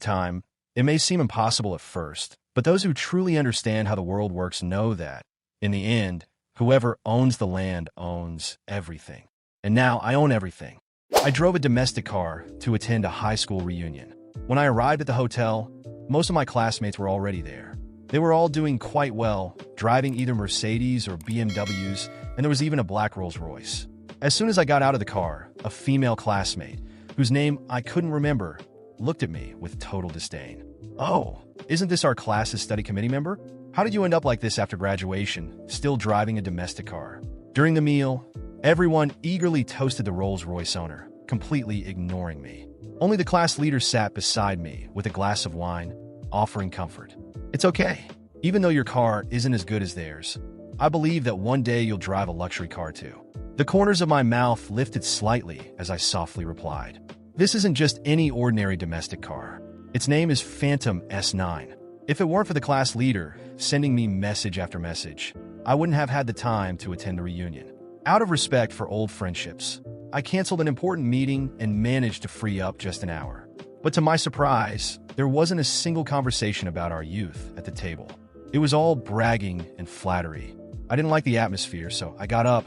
time, it may seem impossible at first, but those who truly understand how the world works know that, in the end, whoever owns the land owns everything. And now I own everything. I drove a domestic car to attend a high school reunion. When I arrived at the hotel, most of my classmates were already there. They were all doing quite well, driving either Mercedes or BMWs, and there was even a black Rolls-Royce. As soon as I got out of the car, a female classmate, whose name I couldn't remember, looked at me with total disdain. "Oh, isn't this our class's study committee member? How did you end up like this after graduation, still driving a domestic car?" During the meal, everyone eagerly toasted the Rolls-Royce owner, completely ignoring me. Only the class leader sat beside me with a glass of wine, offering comfort. "It's okay. Even though your car isn't as good as theirs, I believe that one day you'll drive a luxury car too." The corners of my mouth lifted slightly as I softly replied, "This isn't just any ordinary domestic car. Its name is Phantom S9. If it weren't for the class leader sending me message after message, I wouldn't have had the time to attend the reunion. Out of respect for old friendships, I canceled an important meeting and managed to free up just an hour. But to my surprise, there wasn't a single conversation about our youth at the table. It was all bragging and flattery. I didn't like the atmosphere, so I got up,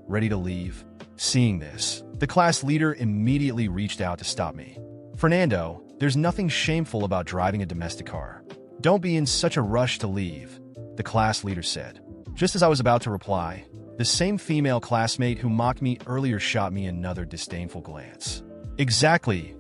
ready to leave. Seeing this, the class leader immediately reached out to stop me. "Fernando, there's nothing shameful about driving a domestic car. Don't be in such a rush to leave," the class leader said. Just as I was about to reply, the same female classmate who mocked me earlier shot me another disdainful glance. Exactly.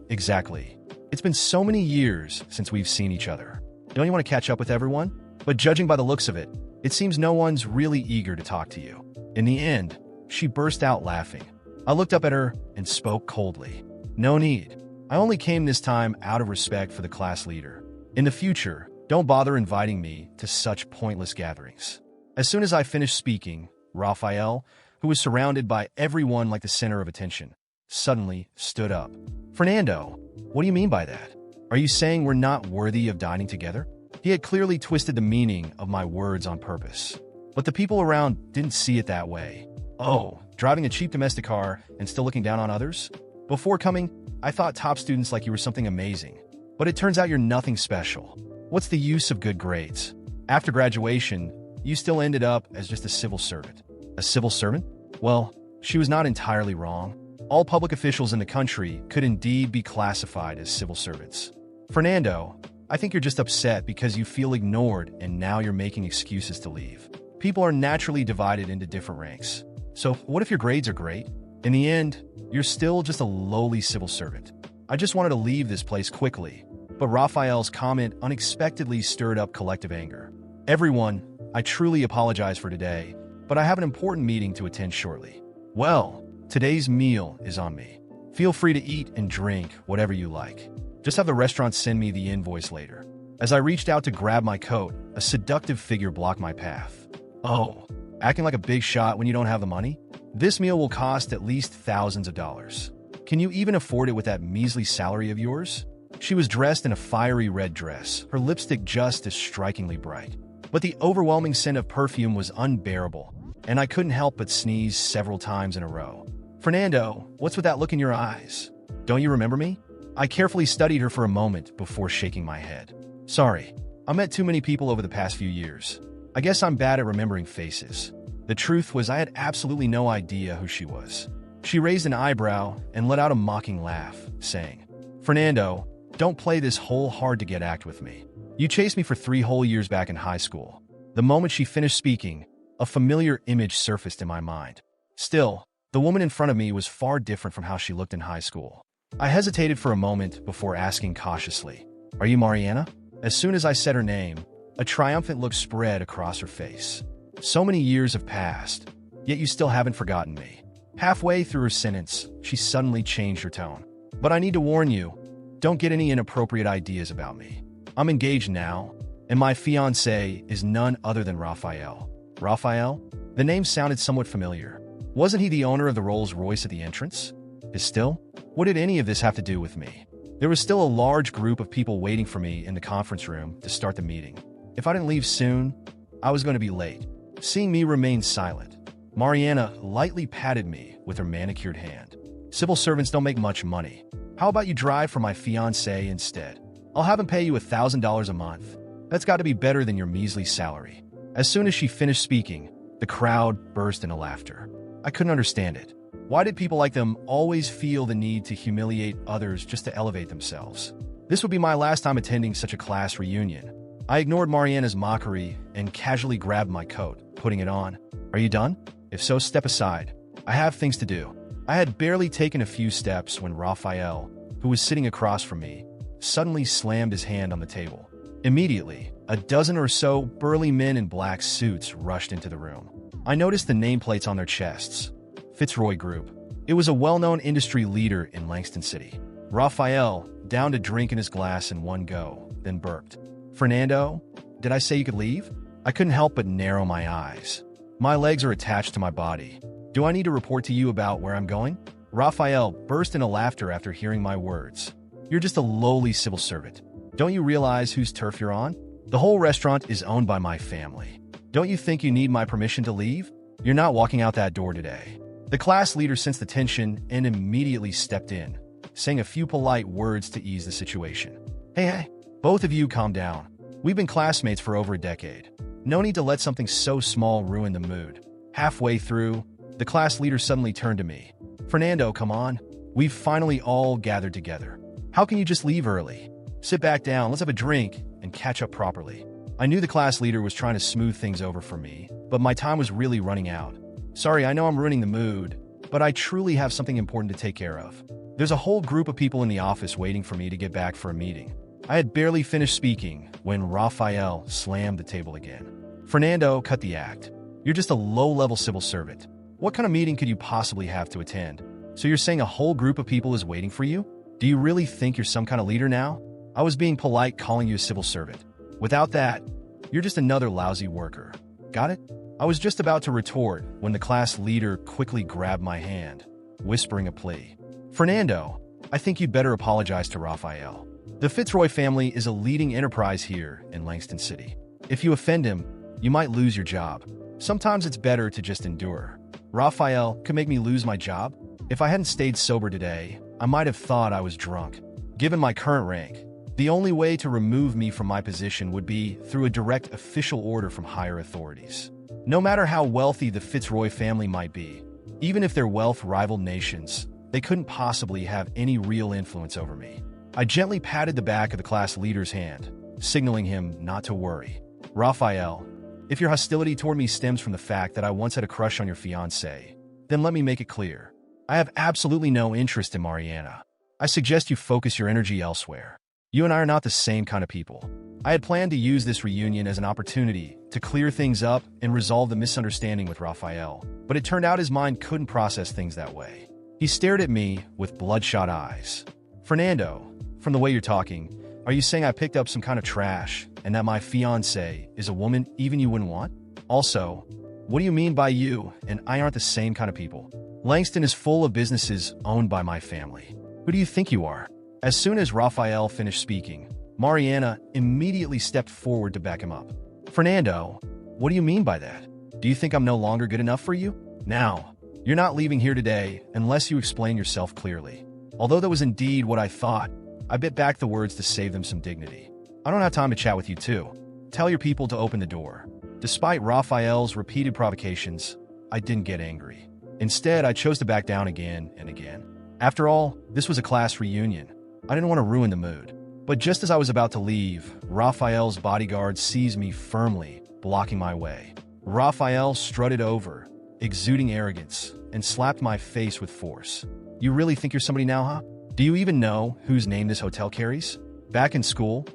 It's been so many years since we've seen each other. Don't you want to catch up with everyone? But judging by the looks of it, it seems no one's really eager to talk to you." In the end, she burst out laughing. I looked up at her and spoke coldly. "No need. I only came this time out of respect for the class leader. In the future, don't bother inviting me to such pointless gatherings." As soon as I finished speaking, Raphael, who was surrounded by everyone like the center of attention, suddenly stood up. "Fernando, what do you mean by that? Are you saying we're not worthy of dining together?" He had clearly twisted the meaning of my words on purpose. But the people around didn't see it that way. "Oh, driving a cheap domestic car and still looking down on others? Before coming, I thought top students like you were something amazing. But it turns out you're nothing special. What's the use of good grades? After graduation, you still ended up as just a civil servant. A civil servant? Well, she was not entirely wrong. All public officials in the country could indeed be classified as civil servants. Fernando, I think you're just upset because you feel ignored and now you're making excuses to leave. People are naturally divided into different ranks. So what if your grades are great? In the end, you're still just a lowly civil servant. I just wanted to leave this place quickly, but Raphael's comment unexpectedly stirred up collective anger. Everyone, I truly apologize for today, but I have an important meeting to attend shortly. Well, today's meal is on me. Feel free to eat and drink whatever you like. Just have the restaurant send me the invoice later. As I reached out to grab my coat, a seductive figure blocked my path. Oh, acting like a big shot when you don't have the money? This meal will cost at least thousands of dollars. Can you even afford it with that measly salary of yours? She was dressed in a fiery red dress, her lipstick just as strikingly bright. But the overwhelming scent of perfume was unbearable, and I couldn't help but sneeze several times in a row. Fernando, what's with that look in your eyes? Don't you remember me? I carefully studied her for a moment before shaking my head. Sorry, I met too many people over the past few years. I guess I'm bad at remembering faces. The truth was I had absolutely no idea who she was. She raised an eyebrow and let out a mocking laugh, saying, Fernando, don't play this whole hard-to-get act with me. You chased me for 3 whole years back in high school. The moment she finished speaking, a familiar image surfaced in my mind. Still, the woman in front of me was far different from how she looked in high school. I hesitated for a moment before asking cautiously, Are you Mariana? As soon as I said her name, a triumphant look spread across her face. So many years have passed, yet you still haven't forgotten me. Halfway through her sentence, she suddenly changed her tone. But I need to warn you, don't get any inappropriate ideas about me. I'm engaged now, and my fiancé is none other than Raphael. Raphael? The name sounded somewhat familiar. Wasn't he the owner of the Rolls-Royce at the entrance? Is still? What did any of this have to do with me? There was still a large group of people waiting for me in the conference room to start the meeting. If I didn't leave soon, I was going to be late. Seeing me remain silent, Mariana lightly patted me with her manicured hand. Civil servants don't make much money. How about you drive for my fiancé instead? I'll have him pay you $1,000 a month. That's got to be better than your measly salary. As soon as she finished speaking, the crowd burst into laughter. I couldn't understand it. Why did people like them always feel the need to humiliate others just to elevate themselves? This would be my last time attending such a class reunion. I ignored Mariana's mockery and casually grabbed my coat, putting it on. Are you done? If so, step aside. I have things to do. I had barely taken a few steps when Raphael, who was sitting across from me, suddenly slammed his hand on the table. Immediately, a dozen or so burly men in black suits rushed into the room. I noticed the nameplates on their chests. Fitzroy Group. It was a well-known industry leader in Langston City. Raphael downed a drink in his glass in one go, then burped. Fernando, did I say you could leave? I couldn't help but narrow my eyes. My legs are attached to my body. Do I need to report to you about where I'm going? Raphael burst into laughter after hearing my words. You're just a lowly civil servant. Don't you realize whose turf you're on? The whole restaurant is owned by my family. Don't you think you need my permission to leave? You're not walking out that door today. The class leader sensed the tension and immediately stepped in, saying a few polite words to ease the situation. Hey, both of you calm down. We've been classmates for over a decade. No need to let something so small ruin the mood. Halfway through, the class leader suddenly turned to me. Fernando, come on. We've finally all gathered together. How can you just leave early? Sit back down, let's have a drink, and catch up properly. I knew the class leader was trying to smooth things over for me, but my time was really running out. Sorry, I know I'm ruining the mood, but I truly have something important to take care of. There's a whole group of people in the office waiting for me to get back for a meeting. I had barely finished speaking when Raphael slammed the table again. Fernando, cut the act. You're just a low-level civil servant. What kind of meeting could you possibly have to attend? So you're saying a whole group of people is waiting for you? Do you really think you're some kind of leader now? I was being polite calling you a civil servant. Without that, you're just another lousy worker. Got it? I was just about to retort when the class leader quickly grabbed my hand, whispering a plea. Fernando, I think you'd better apologize to Raphael. The Fitzroy family is a leading enterprise here in Langston City. If you offend him, you might lose your job. Sometimes it's better to just endure. Raphael could make me lose my job. If I hadn't stayed sober today, I might have thought I was drunk. Given my current rank, the only way to remove me from my position would be through a direct official order from higher authorities. No matter how wealthy the Fitzroy family might be, even if their wealth rivaled nations, they couldn't possibly have any real influence over me. I gently patted the back of the class leader's hand, signaling him not to worry. Raphael, if your hostility toward me stems from the fact that I once had a crush on your fiancée, then let me make it clear. I have absolutely no interest in Mariana. I suggest you focus your energy elsewhere. You and I are not the same kind of people. I had planned to use this reunion as an opportunity to clear things up and resolve the misunderstanding with Raphael, but it turned out his mind couldn't process things that way. He stared at me with bloodshot eyes. Fernando, from the way you're talking, are you saying I picked up some kind of trash and that my fiancée is a woman even you wouldn't want? Also, what do you mean by you and I aren't the same kind of people? Langston is full of businesses owned by my family. Who do you think you are? As soon as Raphael finished speaking, Mariana immediately stepped forward to back him up. Fernando, what do you mean by that? Do you think I'm no longer good enough for you? Now, you're not leaving here today unless you explain yourself clearly. Although that was indeed what I thought, I bit back the words to save them some dignity. I don't have time to chat with you too. Tell your people to open the door. Despite Raphael's repeated provocations, I didn't get angry. Instead, I chose to back down again and again. After all, this was a class reunion. I didn't want to ruin the mood. But just as I was about to leave, Raphael's bodyguard seized me firmly, blocking my way. Raphael strutted over, exuding arrogance, and slapped my face with force. You really think you're somebody now, huh? Do you even know whose name this hotel carries? Back in school,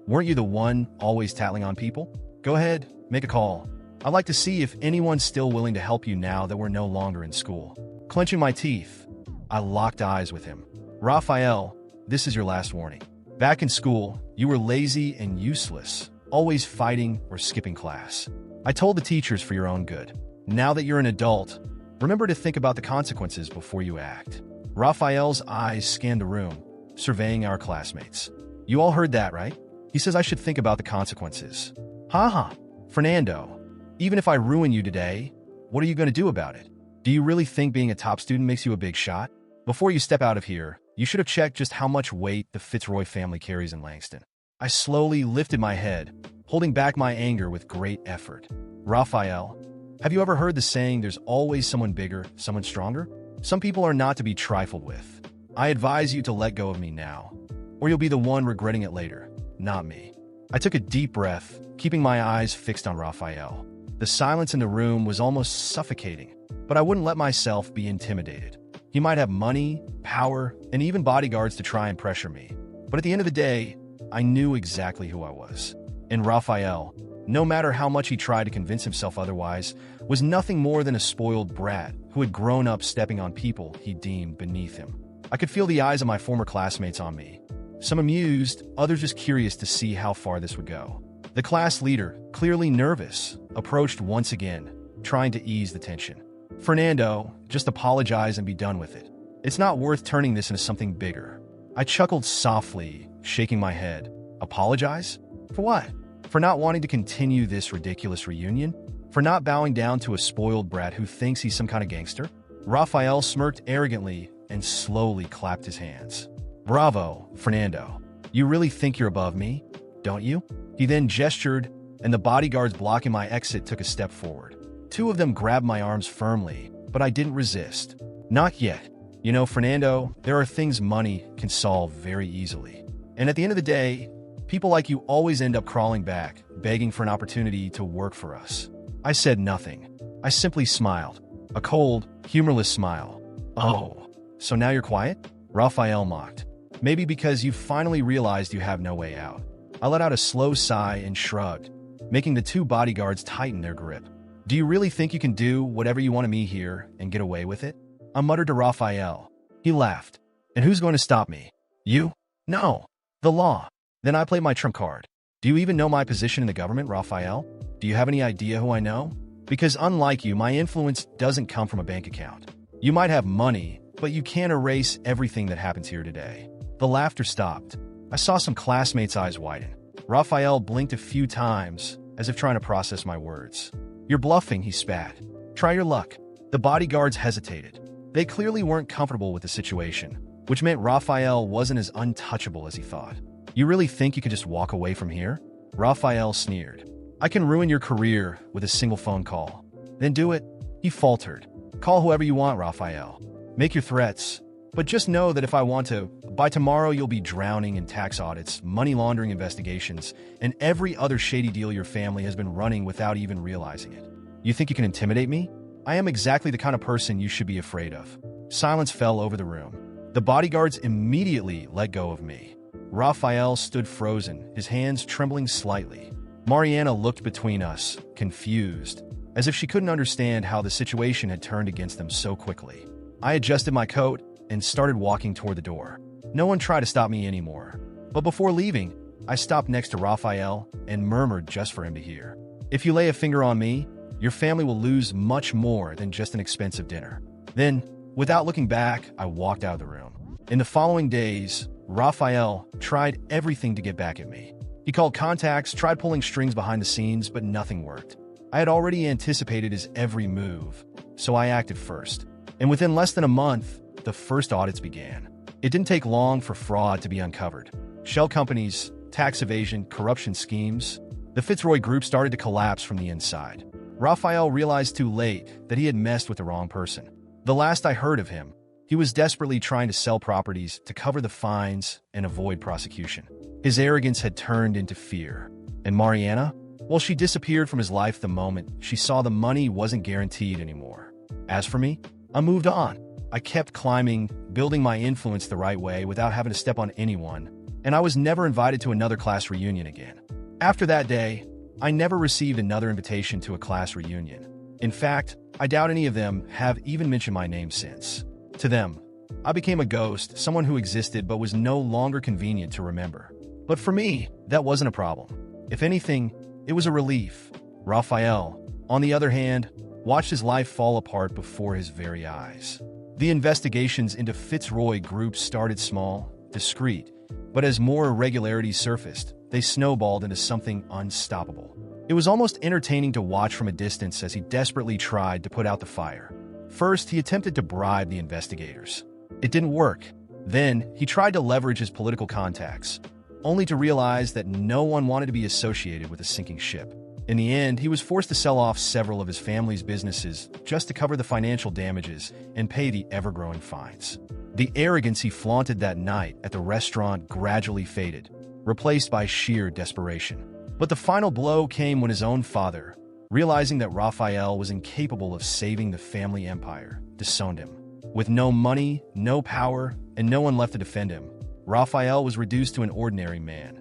weren't you the one always tattling on people? Go ahead, make a call. I'd like to see if anyone's still willing to help you now that we're no longer in school. Clenching my teeth, I locked eyes with him. Raphael, this is your last warning. Back in school, you were lazy and useless, always fighting or skipping class. I told the teachers for your own good. Now that you're an adult, remember to think about the consequences before you act. Raphael's eyes scanned the room, surveying our classmates. You all heard that, right? He says I should think about the consequences. Haha, Fernando, even if I ruin you today, what are you going to do about it? Do you really think being a top student makes you a big shot? Before you step out of here, you should have checked just how much weight the Fitzroy family carries in Langston. I slowly lifted my head, holding back my anger with great effort. Raphael, have you ever heard the saying there's always someone bigger, someone stronger? Some people are not to be trifled with. I advise you to let go of me now, or you'll be the one regretting it later, not me. I took a deep breath, keeping my eyes fixed on Raphael. The silence in the room was almost suffocating, but I wouldn't let myself be intimidated. He might have money, power, and even bodyguards to try and pressure me. But at the end of the day, I knew exactly who I was. And Raphael, no matter how much he tried to convince himself otherwise, was nothing more than a spoiled brat who had grown up stepping on people he deemed beneath him. I could feel the eyes of my former classmates on me. Some amused, others just curious to see how far this would go. The class leader, clearly nervous, approached once again, trying to ease the tension. Fernando, just apologize and be done with it. It's not worth turning this into something bigger. I chuckled softly, shaking my head. Apologize? For what? For not wanting to continue this ridiculous reunion? For not bowing down to a spoiled brat who thinks he's some kind of gangster? Raphael smirked arrogantly and slowly clapped his hands. Bravo, Fernando. You really think you're above me, don't you? He then gestured, and the bodyguards blocking my exit took a step forward. Two of them grabbed my arms firmly, but I didn't resist. Not yet. You know, Fernando, there are things money can solve very easily. And at the end of the day, people like you always end up crawling back, begging for an opportunity to work for us. I said nothing. I simply smiled. A cold, humorless smile. Oh, so now you're quiet? Raphael mocked. Maybe because you finally realized you have no way out. I let out a slow sigh and shrugged, making the two bodyguards tighten their grip. Do you really think you can do whatever you want to me here and get away with it? I muttered to Raphael. He laughed. And who's going to stop me? You? No. The law. Then I played my trump card. Do you even know my position in the government, Raphael? Do you have any idea who I know? Because unlike you, my influence doesn't come from a bank account. You might have money, but you can't erase everything that happens here today. The laughter stopped. I saw some classmates' eyes widen. Raphael blinked a few times, as if trying to process my words. You're bluffing, he spat. Try your luck. The bodyguards hesitated. They clearly weren't comfortable with the situation, which meant Raphael wasn't as untouchable as he thought. You really think you could just walk away from here? Raphael sneered. I can ruin your career with a single phone call. Then do it, he faltered. Call whoever you want, Raphael. Make your threats. But just know that if I want to, by tomorrow you'll be drowning in tax audits, money laundering investigations, and every other shady deal your family has been running without even realizing it. You think you can intimidate me? I am exactly the kind of person you should be afraid of. Silence fell over the room. The bodyguards immediately let go of me. Raphael stood frozen, his hands trembling slightly. Mariana looked between us, confused, as if she couldn't understand how the situation had turned against them so quickly. I adjusted my coat and started walking toward the door. No one tried to stop me anymore. But before leaving, I stopped next to Raphael and murmured just for him to hear. If you lay a finger on me, your family will lose much more than just an expensive dinner. Then, without looking back, I walked out of the room. In the following days, Raphael tried everything to get back at me. He called contacts, tried pulling strings behind the scenes, but nothing worked. I had already anticipated his every move, so I acted first. And within less than a month, the first audits began. It didn't take long for fraud to be uncovered. Shell companies, tax evasion, corruption schemes. The Fitzroy Group started to collapse from the inside. Raphael realized too late that he had messed with the wrong person. The last I heard of him, he was desperately trying to sell properties to cover the fines and avoid prosecution. His arrogance had turned into fear. And Mariana? Well, she disappeared from his life the moment she saw the money wasn't guaranteed anymore. As for me, I moved on. I kept climbing, building my influence the right way without having to step on anyone, and I was never invited to another class reunion again. After that day, I never received another invitation to a class reunion. In fact, I doubt any of them have even mentioned my name since. To them, I became a ghost, someone who existed but was no longer convenient to remember. But for me, that wasn't a problem. If anything, it was a relief. Raphael, on the other hand, watched his life fall apart before his very eyes. The investigations into Fitzroy Group started small, discreet, but as more irregularities surfaced, they snowballed into something unstoppable. It was almost entertaining to watch from a distance as he desperately tried to put out the fire. First, he attempted to bribe the investigators. It didn't work. Then, he tried to leverage his political contacts, only to realize that no one wanted to be associated with a sinking ship. In the end, he was forced to sell off several of his family's businesses just to cover the financial damages and pay the ever-growing fines. The arrogance he flaunted that night at the restaurant gradually faded, replaced by sheer desperation. But the final blow came when his own father, realizing that Raphael was incapable of saving the family empire, disowned him. With no money, no power, and no one left to defend him, Raphael was reduced to an ordinary man.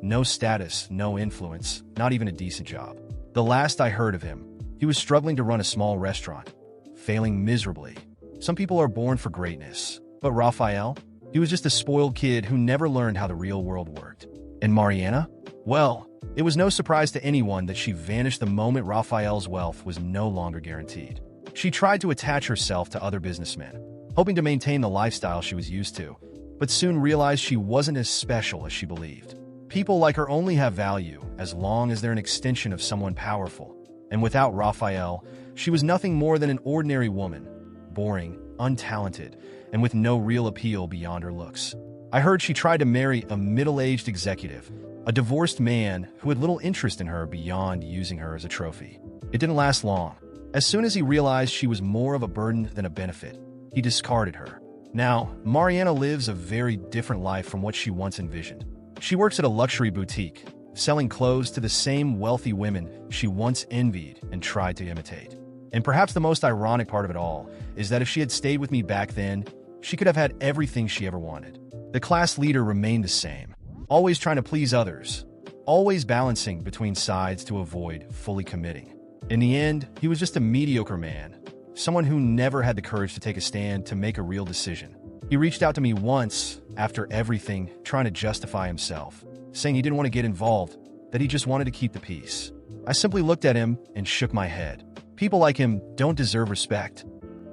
No status, no influence, not even a decent job. The last I heard of him, he was struggling to run a small restaurant, failing miserably. Some people are born for greatness, but Raphael? He was just a spoiled kid who never learned how the real world worked. And Mariana? Well, it was no surprise to anyone that she vanished the moment Raphael's wealth was no longer guaranteed. She tried to attach herself to other businessmen, hoping to maintain the lifestyle she was used to, but soon realized she wasn't as special as she believed. People like her only have value as long as they're an extension of someone powerful. And without Raphael, she was nothing more than an ordinary woman, boring, untalented, and with no real appeal beyond her looks. I heard she tried to marry a middle-aged executive, a divorced man who had little interest in her beyond using her as a trophy. It didn't last long. As soon as he realized she was more of a burden than a benefit, he discarded her. Now, Mariana lives a very different life from what she once envisioned. She works at a luxury boutique, selling clothes to the same wealthy women she once envied and tried to imitate. And perhaps the most ironic part of it all is that if she had stayed with me back then, she could have had everything she ever wanted. The class leader remained the same, always trying to please others, always balancing between sides to avoid fully committing. In the end, he was just a mediocre man, someone who never had the courage to take a stand to make a real decision. He reached out to me once, after everything, trying to justify himself, saying he didn't want to get involved, that he just wanted to keep the peace. I simply looked at him and shook my head. People like him don't deserve respect,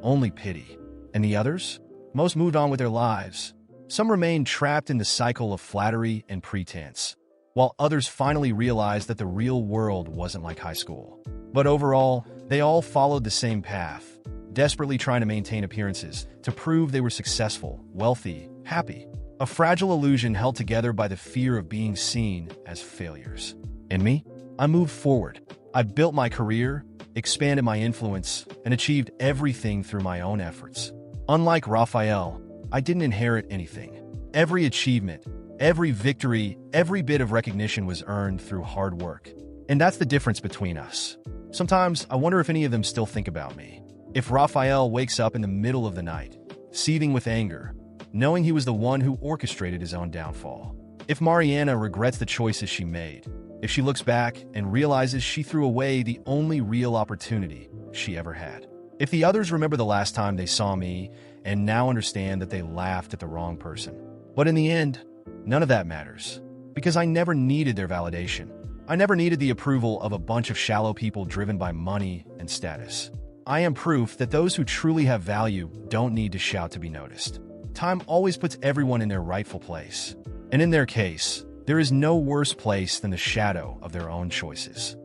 only pity. And the others? Most moved on with their lives. Some remained trapped in the cycle of flattery and pretense, while others finally realized that the real world wasn't like high school. But overall, they all followed the same path, desperately trying to maintain appearances, to prove they were successful, wealthy, happy. A fragile illusion held together by the fear of being seen as failures. And me? I moved forward. I built my career, expanded my influence, and achieved everything through my own efforts. Unlike Raphael, I didn't inherit anything. Every achievement, every victory, every bit of recognition was earned through hard work. And that's the difference between us. Sometimes I wonder if any of them still think about me. If Raphael wakes up in the middle of the night, seething with anger, knowing he was the one who orchestrated his own downfall. If Mariana regrets the choices she made. If she looks back and realizes she threw away the only real opportunity she ever had. If the others remember the last time they saw me and now understand that they laughed at the wrong person. But in the end, none of that matters. Because I never needed their validation. I never needed the approval of a bunch of shallow people driven by money and status. I am proof that those who truly have value don't need to shout to be noticed. Time always puts everyone in their rightful place. And in their case, there is no worse place than the shadow of their own choices.